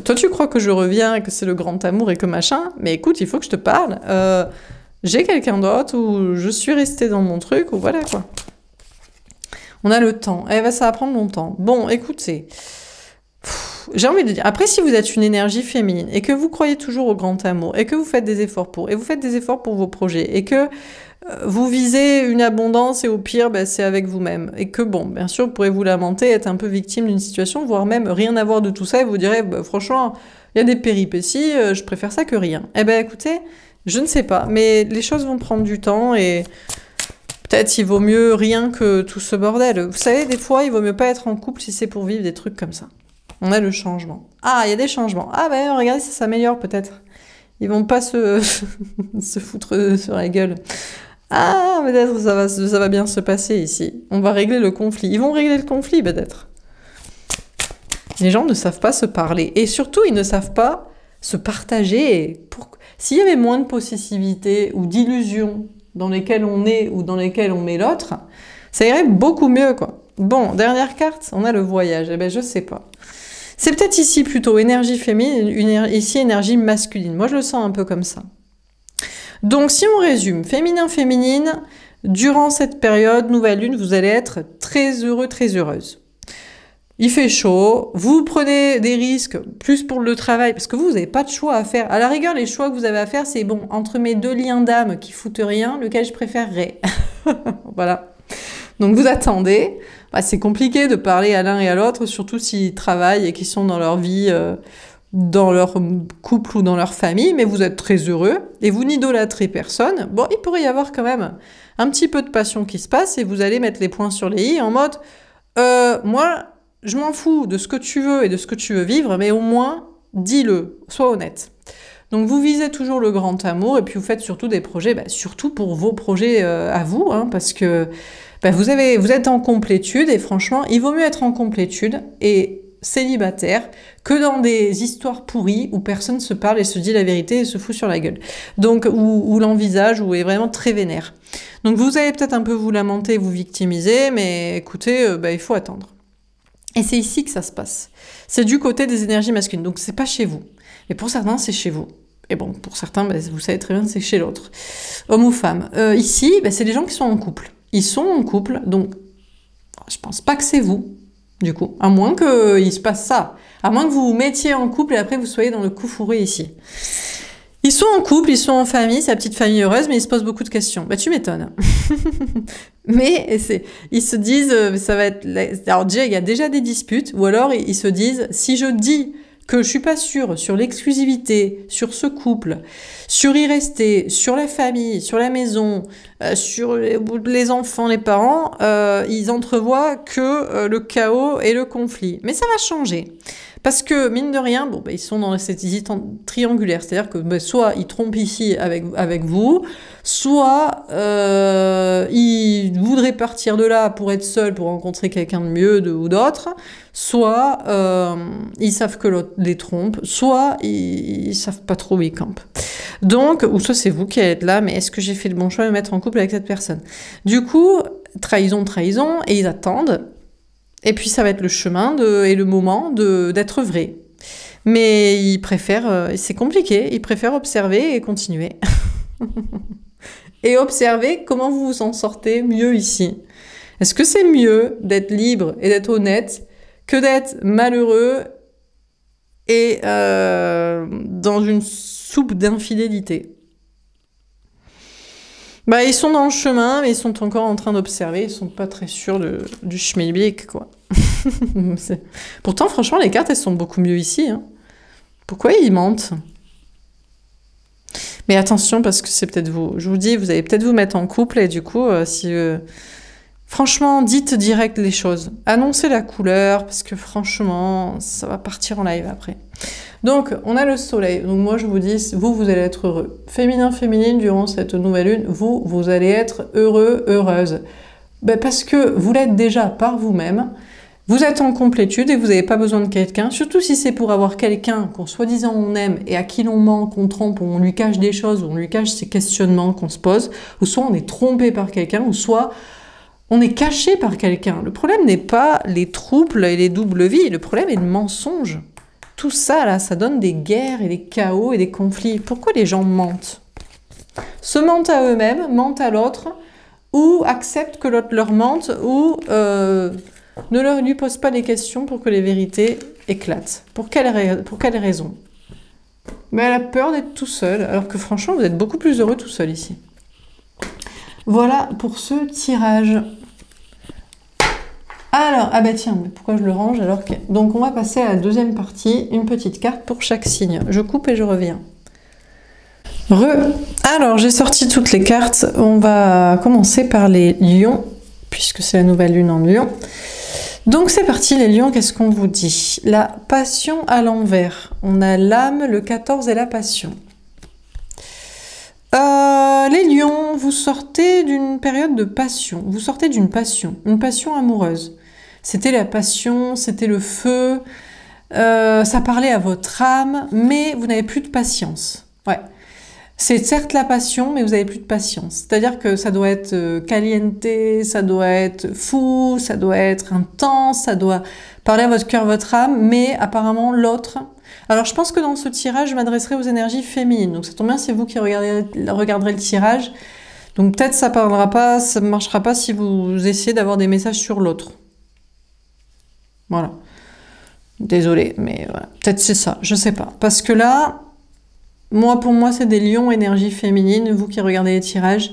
toi tu crois que je reviens, que c'est le grand amour et que machin, mais écoute, il faut que je te parle. J'ai quelqu'un d'autre, ou je suis restée dans mon truc, ou voilà, quoi. On a le temps. Eh ben, ça va prendre longtemps. Bon, écoutez... J'ai envie de dire, après si vous êtes une énergie féminine et que vous croyez toujours au grand amour et que vous faites des efforts pour, et vous faites des efforts pour vos projets et que vous visez une abondance et au pire, ben, c'est avec vous-même. Et que bon, bien sûr, vous pourrez vous lamenter, être un peu victime d'une situation, voire même rien avoir de tout ça et vous direz, bah, franchement, il y a des péripéties, je préfère ça que rien. Eh ben écoutez, je ne sais pas, mais les choses vont prendre du temps et... Peut-être il vaut mieux rien que tout ce bordel. Vous savez, des fois, il vaut mieux pas être en couple si c'est pour vivre des trucs comme ça. On a le changement. Ah, il y a des changements. Ah ben, regardez, ça s'améliore peut-être. Ils vont pas se foutre sur la gueule. Ah, peut-être ça va bien se passer ici. On va régler le conflit. Ils vont régler le conflit, peut-être. Les gens ne savent pas se parler. Et surtout, ils ne savent pas se partager. S'il y avait moins de possessivité ou d'illusions dans lesquelles on est ou dans lesquelles on met l'autre, ça irait beaucoup mieux, quoi. Bon, dernière carte, on a le voyage. Eh ben, je sais pas. C'est peut-être ici plutôt énergie féminine, ici énergie masculine. Moi, je le sens un peu comme ça. Donc, si on résume, féminin-féminine, durant cette période, nouvelle lune, vous allez être très heureux, très heureuse. Il fait chaud, vous prenez des risques, plus pour le travail, parce que vous n'avez pas de choix à faire. À la rigueur, les choix que vous avez à faire, c'est bon, entre mes deux liens d'âme qui foutent rien, lequel je préférerais. Voilà. Donc vous attendez. Bah, c'est compliqué de parler à l'un et à l'autre, surtout s'ils travaillent et qu'ils sont dans leur vie, dans leur couple ou dans leur famille, mais vous êtes très heureux et vous n'idolâtrez personne. Bon, il pourrait y avoir quand même un petit peu de passion qui se passe et vous allez mettre les points sur les i en mode moi, je m'en fous de ce que tu veux et de ce que tu veux vivre, mais au moins, dis-le, sois honnête. Donc vous visez toujours le grand amour et puis vous faites surtout des projets, bah, surtout pour vos projets à vous, hein, parce que bah, vous êtes en complétude et franchement, il vaut mieux être en complétude et célibataire que dans des histoires pourries où personne se parle et se dit la vérité et se fout sur la gueule. Donc, ou l'envisage, ou est vraiment très vénère. Donc vous allez peut-être un peu vous lamenter, vous victimiser, mais écoutez, bah, il faut attendre. Et c'est ici que ça se passe. C'est du côté des énergies masculines, donc c'est pas chez vous. Mais pour certains, c'est chez vous. Et bon, pour certains, bah, vous savez très bien que c'est chez l'autre. Homme ou femme. Ici, bah, c'est les gens qui sont en couple. Ils sont en couple, donc je pense pas que c'est vous, du coup. À moins qu'il se passe ça. À moins que vous vous mettiez en couple et après vous soyez dans le coup fourré ici. Ils sont en couple, ils sont en famille, c'est la petite famille heureuse, mais ils se posent beaucoup de questions. Bah tu m'étonnes. Mais ils se disent, ça va être... Alors déjà, il y a déjà des disputes, ou alors ils se disent, si je dis que je suis pas sûre sur l'exclusivité, sur ce couple, sur y rester, sur la famille, sur la maison, sur les enfants, les parents, ils entrevoient que le chaos et le conflit. Mais ça va changer. Parce que, mine de rien, bon, bah, ils sont dans cette visite triangulaire, c'est-à-dire que bah, soit ils trompent ici avec vous, soit ils voudraient partir de là pour être seuls, pour rencontrer quelqu'un de mieux ou d'autre, soit ils savent que l'autre les trompe, soit ils savent pas trop où ils campent. Donc, ou soit c'est vous qui êtes là, mais est-ce que j'ai fait le bon choix de me mettre en couple avec cette personne? Du coup, trahison, et ils attendent. Et puis ça va être le chemin et le moment d'être vrai. Mais ils préfèrent, c'est compliqué, ils préfèrent observer et continuer. Et observer comment vous vous en sortez mieux ici. Est-ce que c'est mieux d'être libre et d'être honnête que d'être malheureux et dans une soupe d'infidélité? Bah, ils sont dans le chemin, mais ils sont encore en train d'observer, ils sont pas très sûrs du schmilblick, quoi. Pourtant, franchement, les cartes, elles sont beaucoup mieux ici. Hein. Pourquoi ils mentent? Mais attention, parce que c'est peut-être vous. Je vous dis, vous allez peut-être vous mettre en couple, et du coup, franchement, dites direct les choses. Annoncez la couleur, parce que franchement, ça va partir en live après. Donc, on a le soleil. Donc, moi, je vous dis, vous allez être heureux. Féminin, féminine, durant cette nouvelle lune, vous allez être heureux, heureuse. Ben, parce que vous l'êtes déjà par vous-même. Vous êtes en complétude et vous n'avez pas besoin de quelqu'un, surtout si c'est pour avoir quelqu'un qu'on soi-disant on aime et à qui l'on ment, qu'on trompe, ou on lui cache des choses, ou on lui cache ses questionnements qu'on se pose, ou soit on est trompé par quelqu'un, ou soit On est caché par quelqu'un. Le problème n'est pas les troubles et les doubles vies, le problème est le mensonge. Tout ça, là, ça donne des guerres et des chaos et des conflits. Pourquoi les gens mentent? Se mentent à eux-mêmes, mentent à l'autre, ou acceptent que l'autre leur mente, ou ne lui posent pas les questions pour que les vérités éclatent. Pour quelle raison? Mais elle a peur d'être tout seul, alors que franchement, vous êtes beaucoup plus heureux tout seul ici. Voilà pour ce tirage. Alors, ah bah tiens, mais pourquoi je le range alors que... Donc on va passer à la deuxième partie, une petite carte pour chaque signe. Je coupe et je reviens. Alors, j'ai sorti toutes les cartes. On va commencer par les lions, puisque c'est la nouvelle lune en lion. Donc c'est parti les lions, qu'est-ce qu'on vous dit? La passion à l'envers. On a l'âme, le 14 et la passion. Les lions, vous sortez d'une période de passion. Vous sortez d'une passion, une passion amoureuse. C'était la passion, c'était le feu. Ça parlait à votre âme, mais vous n'avez plus de patience. Ouais. C'est certes la passion, mais vous n'avez plus de patience. C'est-à-dire que ça doit être caliente, ça doit être fou, ça doit être intense, ça doit parler à votre cœur, votre âme, mais apparemment l'autre... Alors je pense que dans ce tirage, je m'adresserai aux énergies féminines. Donc ça tombe bien, c'est vous qui regarderez le tirage. Donc peut-être ça parlera pas, ça ne marchera pas si vous essayez d'avoir des messages sur l'autre. Voilà. Désolée, mais voilà. Peut-être c'est ça, je sais pas. Parce que là... pour moi, c'est des lions énergie féminine. Vous qui regardez les tirages,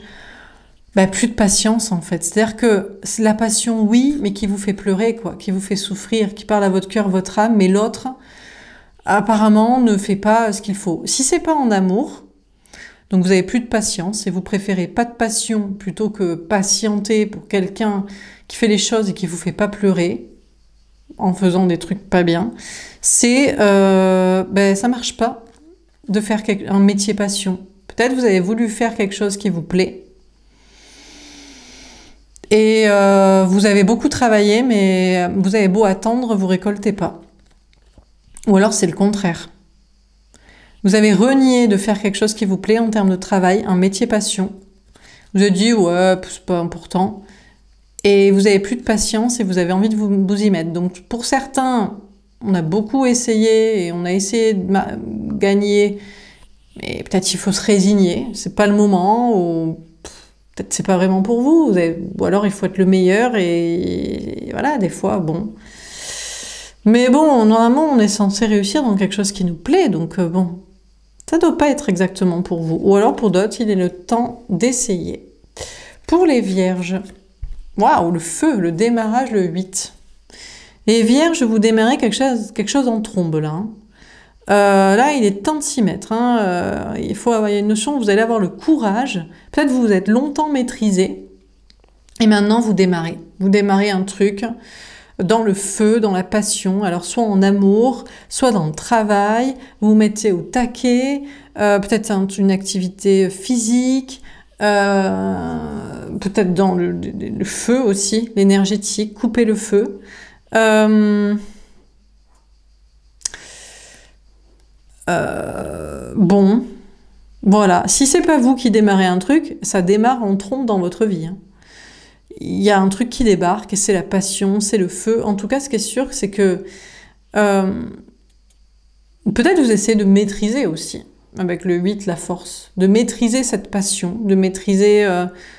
bah, plus de patience en fait. C'est-à-dire que c'est la passion, oui, mais qui vous fait pleurer, quoi, qui vous fait souffrir, qui parle à votre cœur, votre âme, mais l'autre, apparemment, ne fait pas ce qu'il faut. Si c'est pas en amour, donc vous avez plus de patience et vous préférez pas de passion plutôt que patienter pour quelqu'un qui fait les choses et qui vous fait pas pleurer en faisant des trucs pas bien, c'est, ça marche pas. De faire un métier passion. Peut-être vous avez voulu faire quelque chose qui vous plaît. Et vous avez beaucoup travaillé, mais vous avez beau attendre, vous récoltez pas. Ou alors c'est le contraire. Vous avez renié de faire quelque chose qui vous plaît en termes de travail, un métier passion. Vous avez dit, ouais, c'est pas important. Et vous avez plus de patience et vous avez envie de vous y mettre. Donc pour certains... On a beaucoup essayé et on a essayé de gagner, mais peut-être il faut se résigner, c'est pas le moment, ou peut-être c'est pas vraiment pour vous, ou alors il faut être le meilleur et voilà, des fois, bon. Mais bon, normalement, on est censé réussir dans quelque chose qui nous plaît, donc bon, ça doit pas être exactement pour vous. Ou alors pour d'autres, il est le temps d'essayer. Pour les vierges, waouh, le feu, le démarrage, le 8. Les vierges, vous démarrez quelque chose en trombe, là. Hein. Là, il est temps de s'y mettre. Hein. Il y a une notion où vous allez avoir le courage. Peut-être vous vous êtes longtemps maîtrisé. Et maintenant, vous démarrez. Vous démarrez un truc dans le feu, dans la passion. Alors, soit en amour, soit dans le travail. Vous vous mettez au taquet. Peut-être une activité physique. Peut-être dans le feu aussi, l'énergétique. Couper le feu. Bon, voilà. Si c'est pas vous qui démarrez un truc, ça démarre en trompe dans votre vie. Hein. Il y a un truc qui débarque et c'est la passion, c'est le feu. En tout cas, ce qui est sûr, c'est que peut-être vous essayez de maîtriser aussi, avec le 8, la force, de maîtriser cette passion, de maîtriser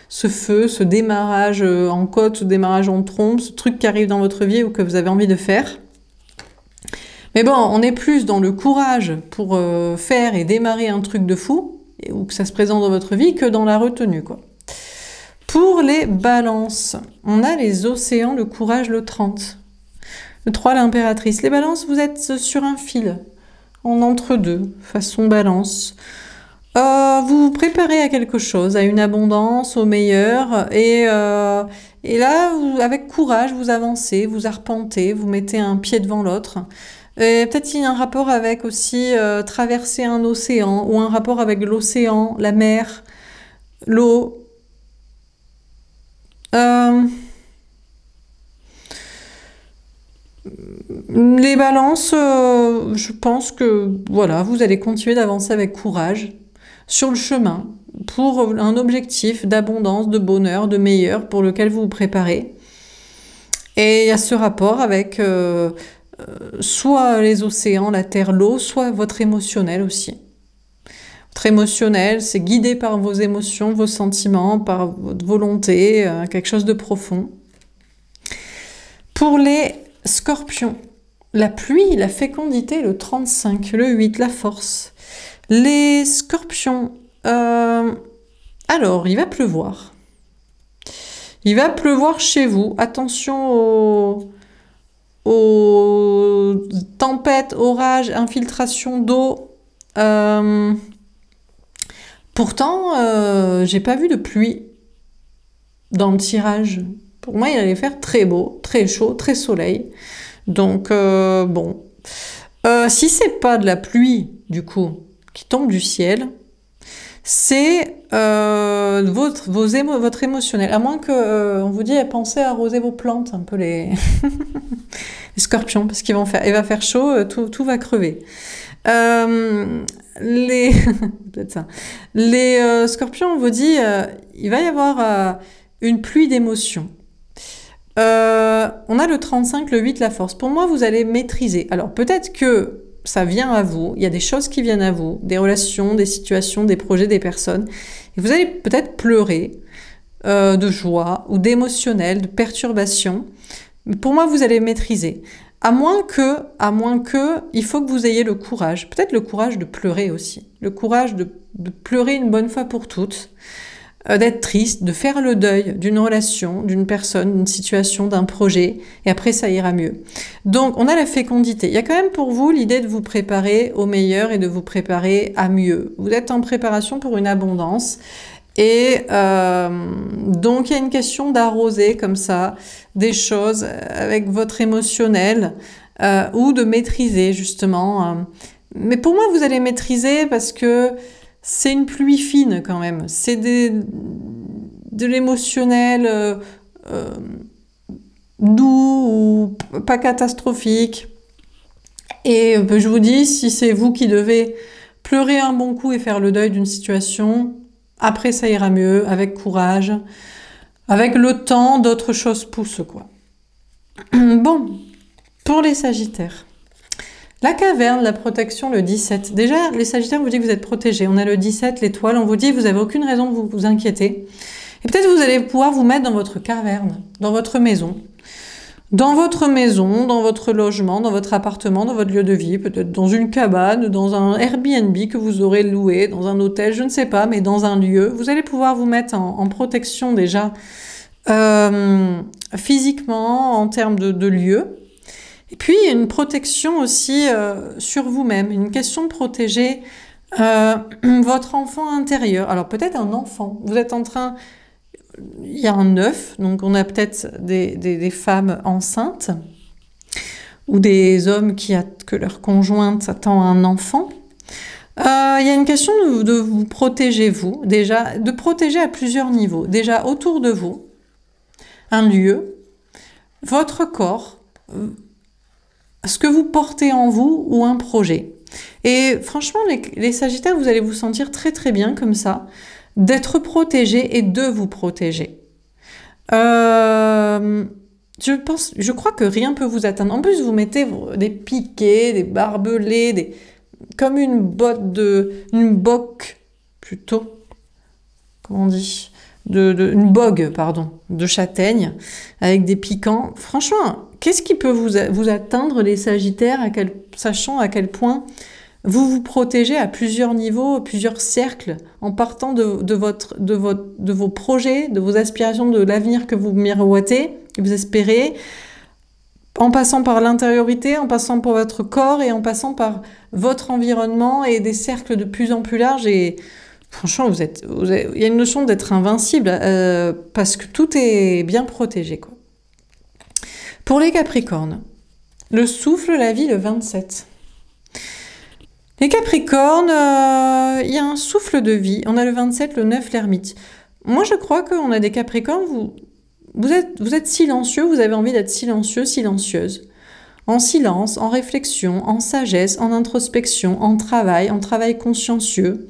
ce feu, ce démarrage en côte, ce démarrage en trompe, ce truc qui arrive dans votre vie ou que vous avez envie de faire. Mais bon, on est plus dans le courage pour faire et démarrer un truc de fou, ou que ça se présente dans votre vie, que dans la retenue, quoi. Pour les balances, on a les océans, le courage, le 30. Le 3, l'impératrice. Les balances, vous êtes sur un fil, en entre-deux, façon balance. Vous vous préparez à quelque chose, à une abondance, au meilleur, et là, avec courage, vous avancez, vous arpentez, vous mettez un pied devant l'autre. Peut-être qu'il y a un rapport avec aussi traverser un océan, ou un rapport avec l'océan, la mer, l'eau. Les balances, je pense que voilà, vous allez continuer d'avancer avec courage. sur le chemin pour un objectif d'abondance, de bonheur, de meilleur pour lequel vous vous préparez. Et il y a ce rapport avec soit les océans, la terre, l'eau, soit votre émotionnel aussi. Votre émotionnel, c'est guidé par vos émotions, vos sentiments, par votre volonté, quelque chose de profond. Pour les scorpions, la pluie, la fécondité, le 35, le 8, la force. Les scorpions, alors, il va pleuvoir. Il va pleuvoir chez vous. Attention aux tempêtes, orages, infiltration d'eau. Pourtant, j'ai pas vu de pluie dans le tirage. Pour moi, il allait faire très beau, très chaud, très soleil. Donc, bon. Si c'est pas de la pluie, du coup, qui tombe du ciel, c'est votre émotionnel. À moins que on vous dise, pensez à arroser vos plantes, un peu les, les scorpions, parce il va faire chaud, tout va crever. Peut-être ça. Les scorpions, on vous dit, il va y avoir une pluie d'émotions. On a le 35, le 8, la force. Pour moi, vous allez maîtriser. Alors, peut-être que ça vient à vous, il y a des choses qui viennent à vous, des relations, des situations, des projets, des personnes. Et vous allez peut-être pleurer de joie ou d'émotionnel, de perturbation. Mais pour moi, vous allez maîtriser. À moins que, il faut que vous ayez le courage, peut-être le courage de pleurer aussi, le courage de pleurer une bonne fois pour toutes, d'être triste, de faire le deuil d'une relation, d'une personne, d'une situation, d'un projet, et après ça ira mieux. Donc on a la fécondité. Il y a quand même pour vous l'idée de vous préparer au meilleur et de vous préparer à mieux. Vous êtes en préparation pour une abondance, et donc il y a une question d'arroser comme ça des choses avec votre émotionnel, ou de maîtriser justement. Mais pour moi vous allez maîtriser parce que c'est une pluie fine quand même, c'est de l'émotionnel doux ou pas catastrophique. Et je vous dis, si c'est vous qui devez pleurer un bon coup et faire le deuil d'une situation, après ça ira mieux, avec courage, avec le temps, d'autres choses poussent quoi. Bon, pour les Sagittaires. La caverne, la protection, le 17. Déjà, les Sagittaires vous dit que vous êtes protégés. On a le 17, l'étoile. On vous dit que vous n'avez aucune raison de vous inquiéter. Et peut-être vous allez pouvoir vous mettre dans votre caverne, dans votre maison. Dans votre maison, dans votre logement, dans votre appartement, dans votre lieu de vie. Peut-être dans une cabane, dans un Airbnb que vous aurez loué, dans un hôtel, je ne sais pas, mais dans un lieu. Vous allez pouvoir vous mettre en protection déjà physiquement, en termes de lieu. Et puis, il y a une protection aussi sur vous-même, une question de protéger votre enfant intérieur. Alors, peut-être un enfant. Vous êtes en train... Il y a un œuf, donc on a peut-être des femmes enceintes ou des hommes que leur conjointe attend un enfant. Il y a une question de vous protéger, vous, déjà, de protéger à plusieurs niveaux. Déjà, autour de vous, un lieu, votre corps... ce que vous portez en vous ou un projet. Et franchement, les Sagittaires, vous allez vous sentir très très bien comme ça, d'être protégé et de vous protéger. Je crois que rien peut vous atteindre. En plus, vous mettez des piquets, des barbelés, comme une boque plutôt, comment on dit, une bogue, pardon, de châtaigne, avec des piquants. Franchement, qu'est-ce qui peut vous atteindre, les Sagittaires, sachant à quel point vous vous protégez à plusieurs niveaux, plusieurs cercles, en partant de vos projets, de vos aspirations, de l'avenir que vous miroitez, que vous espérez, en passant par l'intériorité, en passant par votre corps et en passant par votre environnement et des cercles de plus en plus larges. Et franchement, il y a une notion d'être invincible parce que tout est bien protégé, quoi. Pour les Capricornes, le souffle, la vie, le 27. Les Capricornes, il y a un souffle de vie. On a le 27, le 9, l'ermite. Moi, je crois qu'on a des Capricornes, vous êtes silencieux, vous avez envie d'être silencieux, silencieuse. En silence, en réflexion, en sagesse, en introspection, en travail consciencieux.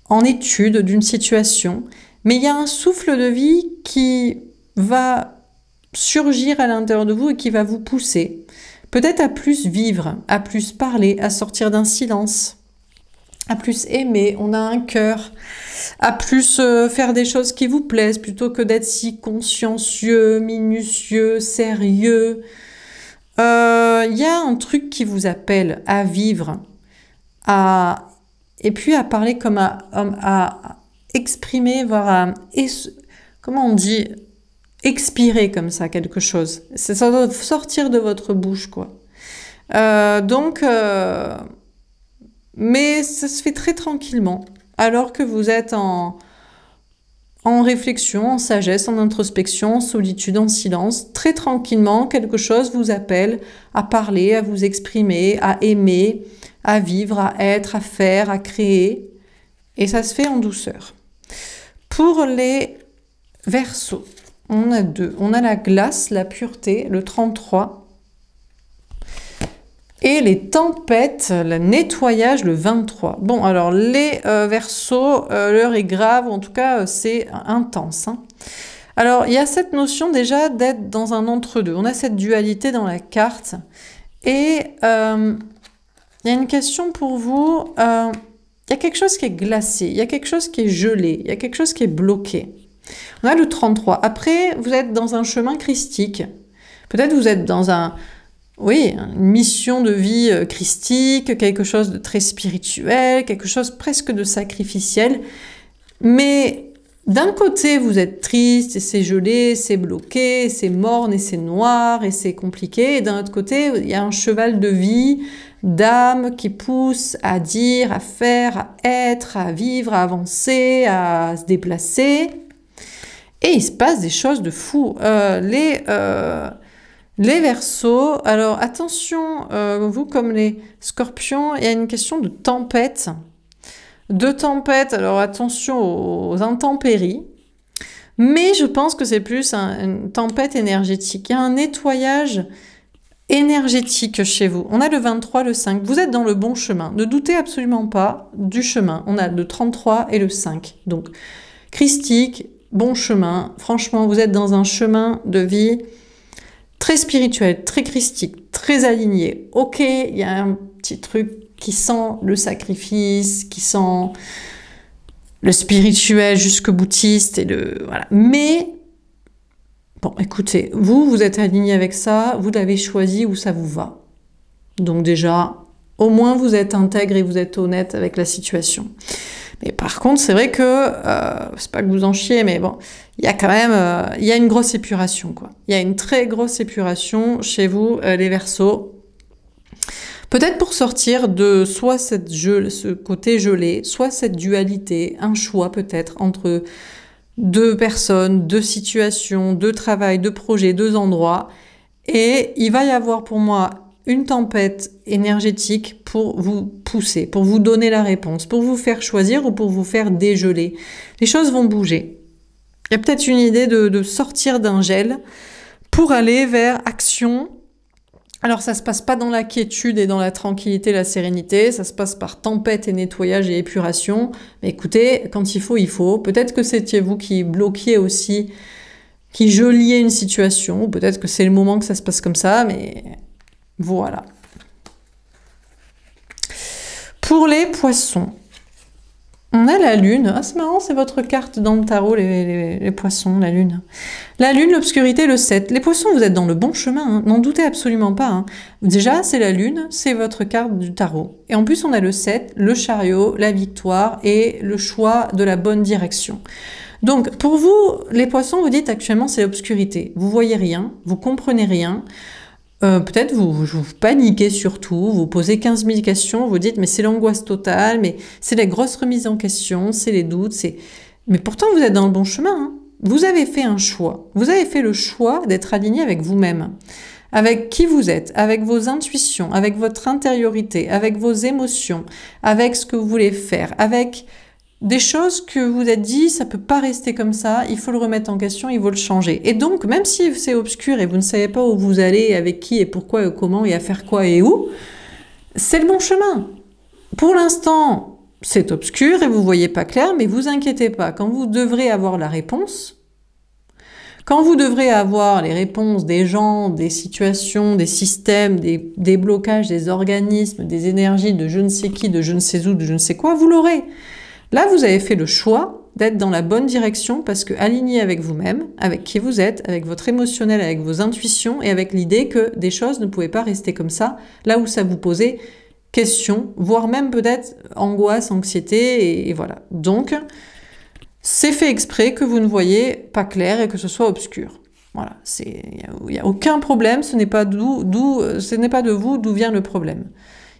en étude d'une situation, mais il y a un souffle de vie qui va surgir à l'intérieur de vous et qui va vous pousser. Peut-être à plus vivre, à plus parler, à sortir d'un silence, à plus aimer, on a un cœur, à plus faire des choses qui vous plaisent plutôt que d'être si consciencieux, minutieux, sérieux. Il y a un truc qui vous appelle à vivre, et puis à parler comme à exprimer, voire à, comment on dit, expirer comme ça quelque chose. Ça doit sortir de votre bouche, quoi. Mais ça se fait très tranquillement, alors que vous êtes en réflexion, en sagesse, en introspection, en solitude, en silence. Très tranquillement, quelque chose vous appelle à parler, à vous exprimer, à aimer, à vivre, à être, à faire, à créer. Et ça se fait en douceur. Pour les Verseaux, on a deux. On a la glace, la pureté, le 33. Et les tempêtes, le nettoyage, le 23. Bon, alors les Verseaux, l'heure est grave, en tout cas c'est intense. Hein. Alors il y a cette notion déjà d'être dans un entre-deux. On a cette dualité dans la carte. Et il y a une question pour vous. Il y a quelque chose qui est glacé, il y a quelque chose qui est gelé, il y a quelque chose qui est bloqué. On a le 33. Après, vous êtes dans un chemin christique. Peut-être vous êtes dans une mission de vie christique, quelque chose de très spirituel, quelque chose presque de sacrificiel. Mais d'un côté, vous êtes triste, et c'est gelé, c'est bloqué, c'est morne, et c'est noir, et c'est compliqué. Et d'un autre côté, il y a un cheval de vie, d'âme qui pousse à dire, à faire, à être, à vivre, à avancer, à se déplacer. Et il se passe des choses de fou. Les Verseaux, alors attention, vous comme les Scorpions, il y a une question de tempête. Alors attention aux intempéries. Mais je pense que c'est plus une tempête énergétique. Il y a un nettoyage énergétique chez vous. On a le 23, le 5. Vous êtes dans le bon chemin. Ne doutez absolument pas du chemin. On a le 33 et le 5. Donc, christique, bon chemin. Franchement, vous êtes dans un chemin de vie très spirituel, très christique, très aligné. Ok, il y a un petit truc qui sent le sacrifice, qui sent le spirituel jusqu'au boutiste et voilà. Mais bon, écoutez, vous êtes aligné avec ça, vous l'avez choisi où ça vous va. Donc déjà, au moins vous êtes intègre et vous êtes honnête avec la situation. Mais par contre, c'est vrai que, c'est pas que vous en chiez, mais bon, il y a quand même, il y a une grosse épuration, quoi. Il y a une très grosse épuration chez vous, les Verseaux. Peut-être pour sortir de soit ce côté gelé, soit cette dualité, un choix peut-être entre deux personnes, deux situations, deux travails, deux projets, deux endroits. Et il va y avoir pour moi une tempête énergétique pour vous pousser, pour vous donner la réponse, pour vous faire choisir ou pour vous faire dégeler. Les choses vont bouger. Il y a peut-être une idée de sortir d'un gel pour aller vers action. Alors ça se passe pas dans la quiétude et dans la tranquillité, la sérénité, ça se passe par tempête et nettoyage et épuration. Mais écoutez, quand il faut, il faut. Peut-être que c'était vous qui bloquiez aussi, qui geliez une situation, ou peut-être que c'est le moment que ça se passe comme ça, mais voilà. Pour les Poissons, on a la Lune. Ah, c'est marrant, c'est votre carte dans le tarot, les Poissons, la Lune. La Lune, l'obscurité, le 7. Les Poissons, vous êtes dans le bon chemin, hein. N'en doutez absolument pas. Hein. Déjà, c'est la Lune, c'est votre carte du tarot. Et en plus, on a le 7, le chariot, la victoire et le choix de la bonne direction. Donc, pour vous, les Poissons, vous dites actuellement, c'est l'obscurité. Vous voyez rien, vous comprenez rien. Peut-être vous paniquez surtout, vous posez 15 000 questions, vous dites mais c'est l'angoisse totale, mais c'est la grosse remise en question, c'est les doutes, mais pourtant vous êtes dans le bon chemin. Hein. Vous avez fait un choix, vous avez fait le choix d'être aligné avec vous-même, avec qui vous êtes, avec vos intuitions, avec votre intériorité, avec vos émotions, avec ce que vous voulez faire, avec des choses que vous êtes dit, ça peut pas rester comme ça, il faut le remettre en question, il faut le changer. Et donc, même si c'est obscur et vous ne savez pas où vous allez, avec qui et pourquoi et comment et à faire quoi et où, c'est le bon chemin. Pour l'instant, c'est obscur et vous voyez pas clair, mais vous inquiétez pas, quand vous devrez avoir la réponse, quand vous devrez avoir les réponses des gens, des situations, des systèmes, des blocages, des organismes, des énergies de je ne sais qui, de je ne sais où, de je ne sais quoi, vous l'aurez. Là, vous avez fait le choix d'être dans la bonne direction parce que aligné avec vous-même, avec qui vous êtes, avec votre émotionnel, avec vos intuitions et avec l'idée que des choses ne pouvaient pas rester comme ça, là où ça vous posait question, voire même peut-être angoisse, anxiété, et voilà. Donc, c'est fait exprès que vous ne voyez pas clair et que ce soit obscur. Voilà, il n'y a aucun problème, ce n'est pas de vous d'où vient le problème.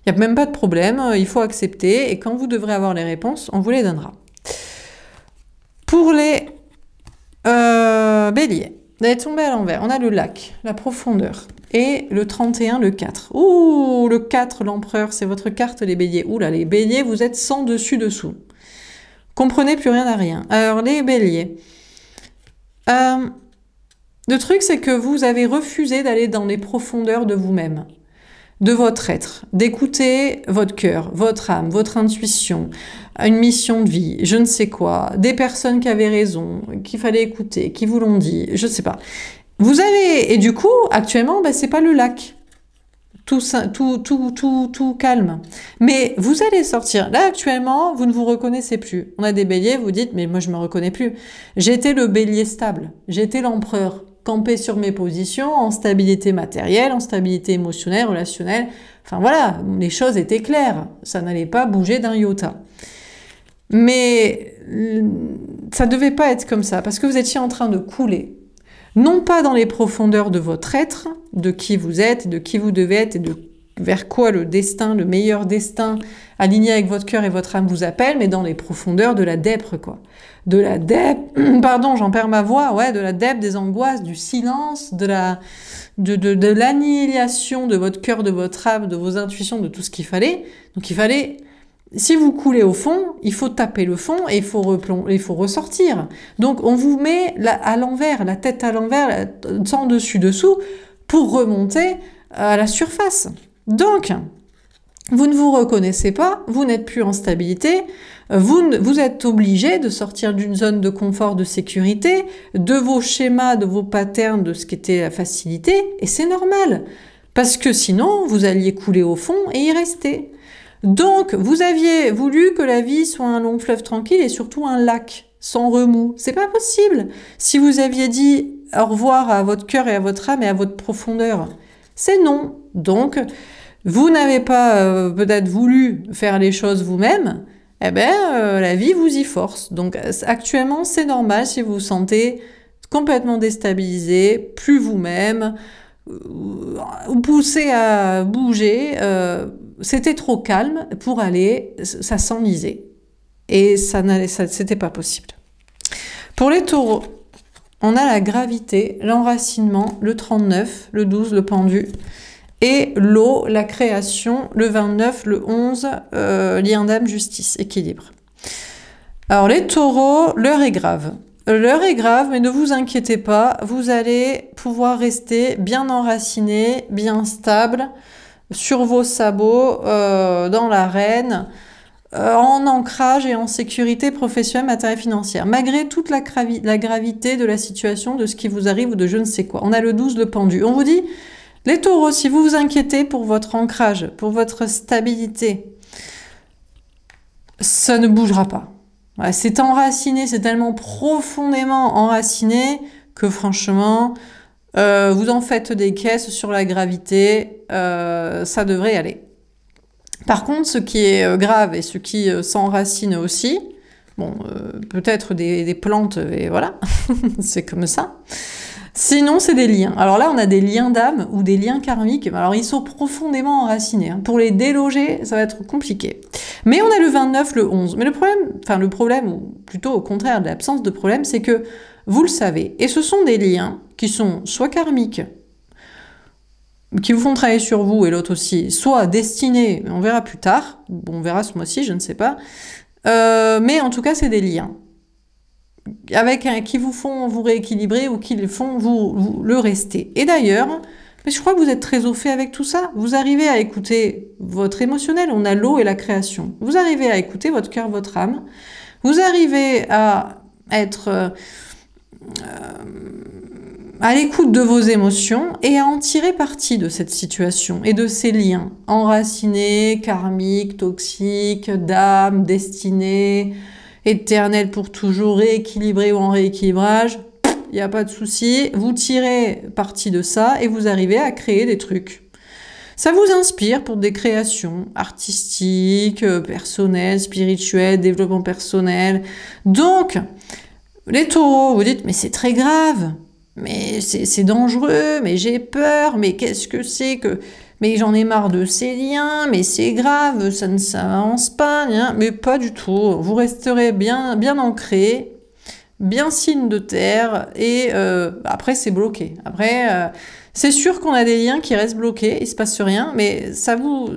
Il n'y a même pas de problème, il faut accepter, et quand vous devrez avoir les réponses, on vous les donnera. Pour les béliers, vous allez tomber à l'envers, on a le lac, la profondeur, et le 31, le 4. Ouh, le 4, l'empereur, c'est votre carte, les béliers. Ouh là, les béliers, vous êtes sans dessus-dessous. Comprenez plus rien à rien. Alors, les béliers. Le truc, c'est que vous avez refusé d'aller dans les profondeurs de vous-même, de votre être, d'écouter votre cœur, votre âme, votre intuition, une mission de vie, je ne sais quoi, des personnes qui avaient raison, qu'il fallait écouter, qui vous l'ont dit, je ne sais pas. Vous avez... Et du coup, actuellement, c'est pas le lac. Tout calme. Mais vous allez sortir. Là, actuellement, vous ne vous reconnaissez plus. On a des béliers, vous dites, mais moi, je me reconnais plus. J'étais le bélier stable. J'étais l'empereur. Campé sur mes positions, en stabilité matérielle, en stabilité émotionnelle, relationnelle. Enfin, voilà, les choses étaient claires. Ça n'allait pas bouger d'un iota. Mais ça devait pas être comme ça, parce que vous étiez en train de couler. Non pas dans les profondeurs de votre être, de qui vous êtes, de qui vous devez être, et de vers quoi le destin, le meilleur destin, aligné avec votre cœur et votre âme vous appelle, mais dans les profondeurs de la dèpre, quoi. De la dèpre, pardon, j'en perds ma voix, ouais, de la dèpre, des angoisses, du silence, de l'annihilation de votre cœur, de votre âme, de vos intuitions, de tout ce qu'il fallait. Donc il fallait... Si vous coulez au fond, il faut taper le fond et il faut ressortir. Donc on vous met à l'envers, la tête à l'envers, sans dessus-dessous, pour remonter à la surface. Donc, vous ne vous reconnaissez pas, vous n'êtes plus en stabilité, vous êtes obligé de sortir d'une zone de confort, de sécurité, de vos schémas, de vos patterns, de ce qu'était la facilité, et c'est normal. Parce que sinon, vous alliez couler au fond et y rester. Donc, vous aviez voulu que la vie soit un long fleuve tranquille et surtout un lac, sans remous. C'est pas possible. Si vous aviez dit au revoir à votre cœur et à votre âme et à votre profondeur, c'est non. Donc, vous n'avez pas peut-être voulu faire les choses vous-même, eh bien, la vie vous y force. Donc, actuellement, c'est normal si vous vous sentez complètement déstabilisé, plus vous-même, poussé à bouger, c'était trop calme pour aller, ça s'enlisait. Et c'était pas possible. Pour les taureaux, on a la gravité, l'enracinement, le 39, le 12, le pendu, et l'eau, la création, le 29, le 11, lien d'âme, justice, équilibre. Alors les taureaux, l'heure est grave. L'heure est grave, mais ne vous inquiétez pas, vous allez pouvoir rester bien enraciné, bien stable, sur vos sabots, dans l'arène, en ancrage et en sécurité professionnelle, matérielle, financière, malgré toute la gravité de la situation, de ce qui vous arrive ou de je ne sais quoi. On a le 12, le pendu. On vous dit, les taureaux, si vous vous inquiétez pour votre ancrage, pour votre stabilité, ça ne bougera pas. Voilà, c'est enraciné, c'est tellement profondément enraciné que franchement, vous en faites des caisses sur la gravité, ça devrait aller. Par contre, ce qui est grave et ce qui s'enracine aussi, bon, peut-être des plantes, et voilà, c'est comme ça. Sinon, c'est des liens. Alors là, on a des liens d'âme ou des liens karmiques. Alors, ils sont profondément enracinés. Hein. Pour les déloger, ça va être compliqué. Mais on a le 29, le 11. Mais le problème, ou plutôt au contraire de l'absence de problème, c'est que vous le savez. Et ce sont des liens qui sont soit karmiques, qui vous font travailler sur vous, et l'autre aussi, soit destinés, on verra plus tard, bon, on verra ce mois-ci, je ne sais pas, mais en tout cas, c'est des liens qui vous font vous rééquilibrer ou qui font vous le rester. Et d'ailleurs, Mais je crois que vous êtes très au fait avec tout ça. Vous arrivez à écouter votre émotionnel. On a l'eau et la création. Vous arrivez à écouter votre cœur, votre âme. Vous arrivez à être à l'écoute de vos émotions et à en tirer parti de cette situation et de ces liens enracinés, karmiques, toxiques, d'âme, destinés, éternels pour toujours, rééquilibrés ou en rééquilibrage. Il n'y a pas de souci, vous tirez parti de ça et vous arrivez à créer des trucs. Ça vous inspire pour des créations artistiques, personnelles, spirituelles, développement personnel. Donc, les taureaux, vous dites, mais c'est très grave, mais c'est dangereux, mais j'ai peur, mais qu'est-ce que c'est que... Mais j'en ai marre de ces liens, mais c'est grave, ça ne s'avance pas, hein. Mais pas du tout. Vous resterez bien, bien ancré, bien signe de terre, et après c'est bloqué. Après, c'est sûr qu'on a des liens qui restent bloqués, il se passe rien, mais ça vous...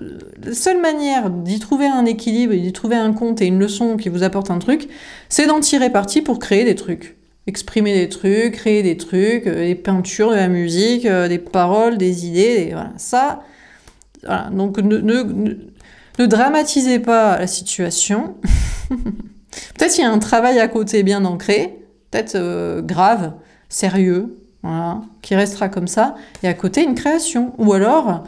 La seule manière d'y trouver un équilibre, d'y trouver un compte et une leçon qui vous apporte un truc, c'est d'en tirer parti pour créer des trucs. Exprimer des trucs, créer des trucs, des peintures, de la musique, des paroles, des idées, voilà. Ça, voilà. Donc ne dramatisez pas la situation. Peut-être il y a un travail à côté bien ancré, peut-être grave, sérieux, voilà, qui restera comme ça, et à côté une création. Ou alors,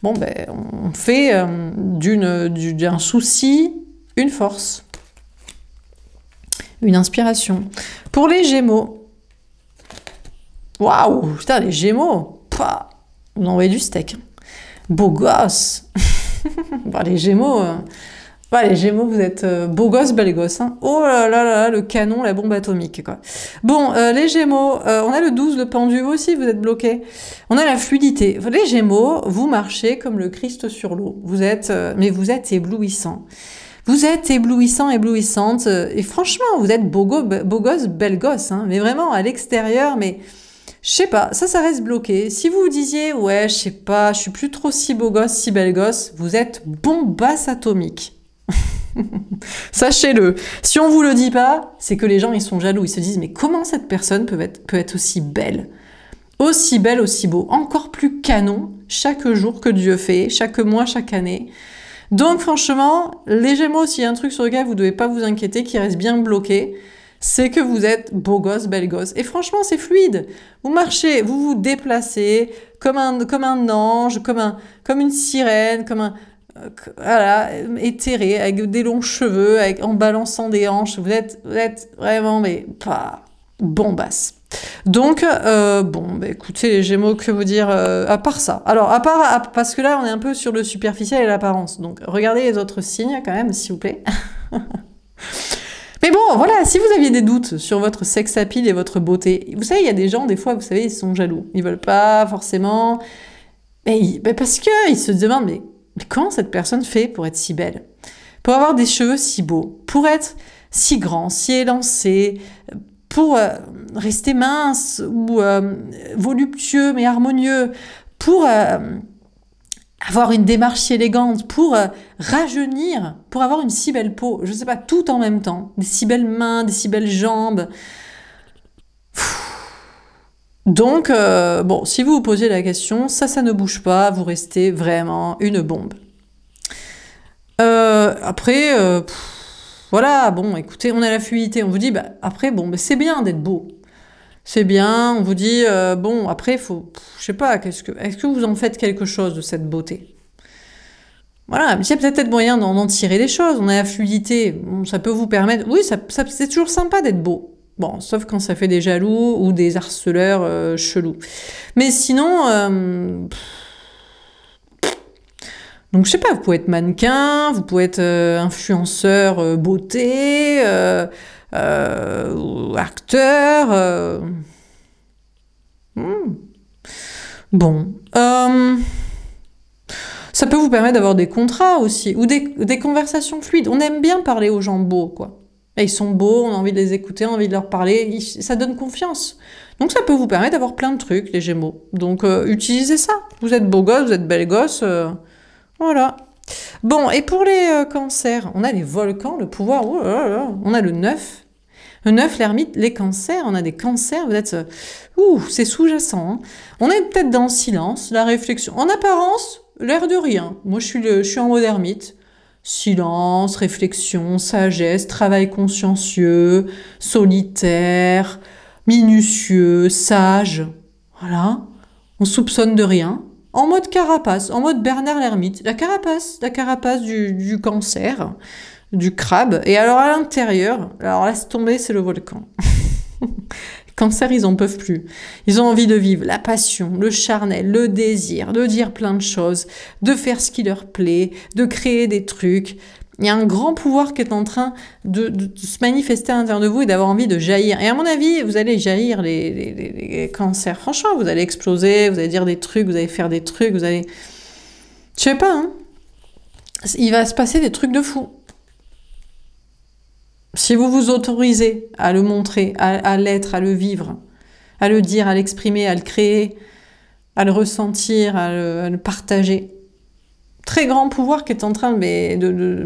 bon ben, on fait d'un souci une force. Une inspiration. Pour les Gémeaux, waouh, putain, les Gémeaux, pah, vous envoyez du steak. Beau gosse. Bah, les Gémeaux, vous êtes beau gosse, bel gosse. Hein. Oh là là là, le canon, la bombe atomique, quoi. Bon, les Gémeaux, on a le 12, le pendu, vous aussi, vous êtes bloqué. On a la fluidité. Les Gémeaux, vous marchez comme le Christ sur l'eau. Vous êtes, mais vous êtes éblouissant. Vous êtes éblouissant, éblouissante, et franchement, vous êtes beau gosse, bel gosse, hein, mais vraiment, à l'extérieur, mais je sais pas, ça reste bloqué. Si vous vous disiez, ouais, je sais pas, je suis plus trop si beau gosse, si bel gosse, vous êtes bombasse atomique. Sachez-le. Si on vous le dit pas, c'est que les gens, ils sont jaloux, ils se disent, mais comment cette personne peut être aussi belle, aussi beau, encore plus canon, chaque jour que Dieu fait, chaque mois, chaque année. Donc franchement, les Gémeaux, s'il y a un truc sur lequel vous ne devez pas vous inquiéter, qui reste bien bloqué, c'est que vous êtes beau gosse, belle gosse. Et franchement, c'est fluide. Vous marchez, vous vous déplacez comme un ange, comme une sirène, voilà, éthéré, avec des longs cheveux, en balançant des hanches. Vous êtes vraiment, mais pas bombasse. Donc, bon, bah, écoutez, les Gémeaux, que vous dire à part ça. Alors, parce que là, on est un peu sur le superficiel et l'apparence. Donc, regardez les autres signes, quand même, s'il vous plaît. Mais bon, voilà, si vous aviez des doutes sur votre sex appeal et votre beauté, vous savez, il y a des gens, des fois, vous savez, ils sont jaloux. Ils veulent pas forcément... Mais parce qu'ils se demandent, mais comment cette personne fait pour être si belle? Pour avoir des cheveux si beaux? Pour être si grand, si élancé? Pour rester mince ou voluptueux mais harmonieux, pour avoir une démarche si élégante, pour rajeunir, pour avoir une si belle peau, je ne sais pas, tout en même temps, des si belles mains, des si belles jambes. Donc, bon, si vous vous posez la question, ça ne bouge pas, vous restez vraiment une bombe. Après... voilà, bon, écoutez, on a la fluidité, on vous dit, bah, après, bon, bah, c'est bien d'être beau. C'est bien, on vous dit, bon, après, faut, je sais pas, est-ce que vous en faites quelque chose de cette beauté? Voilà, mais il y a peut-être moyen d'en tirer des choses, on a la fluidité, bon, ça peut vous permettre, oui, c'est toujours sympa d'être beau. Bon, sauf quand ça fait des jaloux ou des harceleurs chelous. Mais sinon... Donc, je sais pas, vous pouvez être mannequin, vous pouvez être influenceur beauté, ou acteur. Bon. Ça peut vous permettre d'avoir des contrats aussi, ou des conversations fluides. On aime bien parler aux gens beaux, quoi. Et ils sont beaux, on a envie de les écouter, on a envie de leur parler, ça donne confiance. Donc ça peut vous permettre d'avoir plein de trucs, les Gémeaux. Donc utilisez ça. Vous êtes beau gosse, vous êtes belle gosse... Voilà. Bon, et pour les cancers, on a les volcans, le pouvoir, oh là là, on a le 9. Le 9, l'ermite, les cancers, on a des cancers, vous êtes... ouh, c'est sous-jacent. Hein. On est peut-être dans le silence, la réflexion. En apparence, l'air de rien. Moi, je suis en mode ermite. Silence, réflexion, sagesse, travail consciencieux, solitaire, minutieux, sage. Voilà. On soupçonne de rien. En mode carapace, en mode Bernard l'ermite. La carapace du cancer, du crabe. Et alors à l'intérieur, alors laisse tomber, c'est le volcan. Cancer, ils en peuvent plus. Ils ont envie de vivre la passion, le charnel, le désir, de dire plein de choses, de faire ce qui leur plaît, de créer des trucs. Il y a un grand pouvoir qui est en train de se manifester à l'intérieur de vous et d'avoir envie de jaillir. Et à mon avis, vous allez jaillir les cancers. Franchement, vous allez exploser, vous allez dire des trucs, vous allez faire des trucs, vous allez... Je sais pas, hein. Il va se passer des trucs de fou. Si vous vous autorisez à le montrer, à l'être, à le vivre, à le dire, à l'exprimer, à le créer, à le ressentir, à le partager, très grand pouvoir qui est en train de...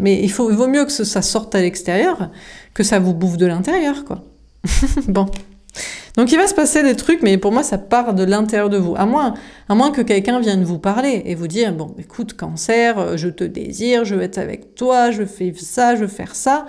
Mais il vaut mieux que ça sorte à l'extérieur que ça vous bouffe de l'intérieur, quoi. Bon. Donc il va se passer des trucs, mais pour moi, ça part de l'intérieur de vous. À moins que quelqu'un vienne vous parler et vous dire, bon, écoute, cancer, je te désire, je veux être avec toi, je fais ça, je veux faire ça...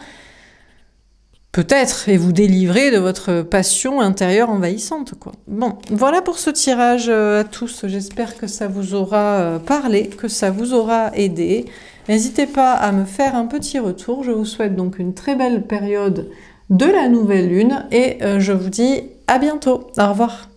Peut-être, et vous délivrer de votre passion intérieure envahissante, quoi. Bon, voilà pour ce tirage à tous. J'espère que ça vous aura parlé, que ça vous aura aidé. N'hésitez pas à me faire un petit retour. Je vous souhaite donc une très belle période de la nouvelle lune et je vous dis à bientôt. Au revoir.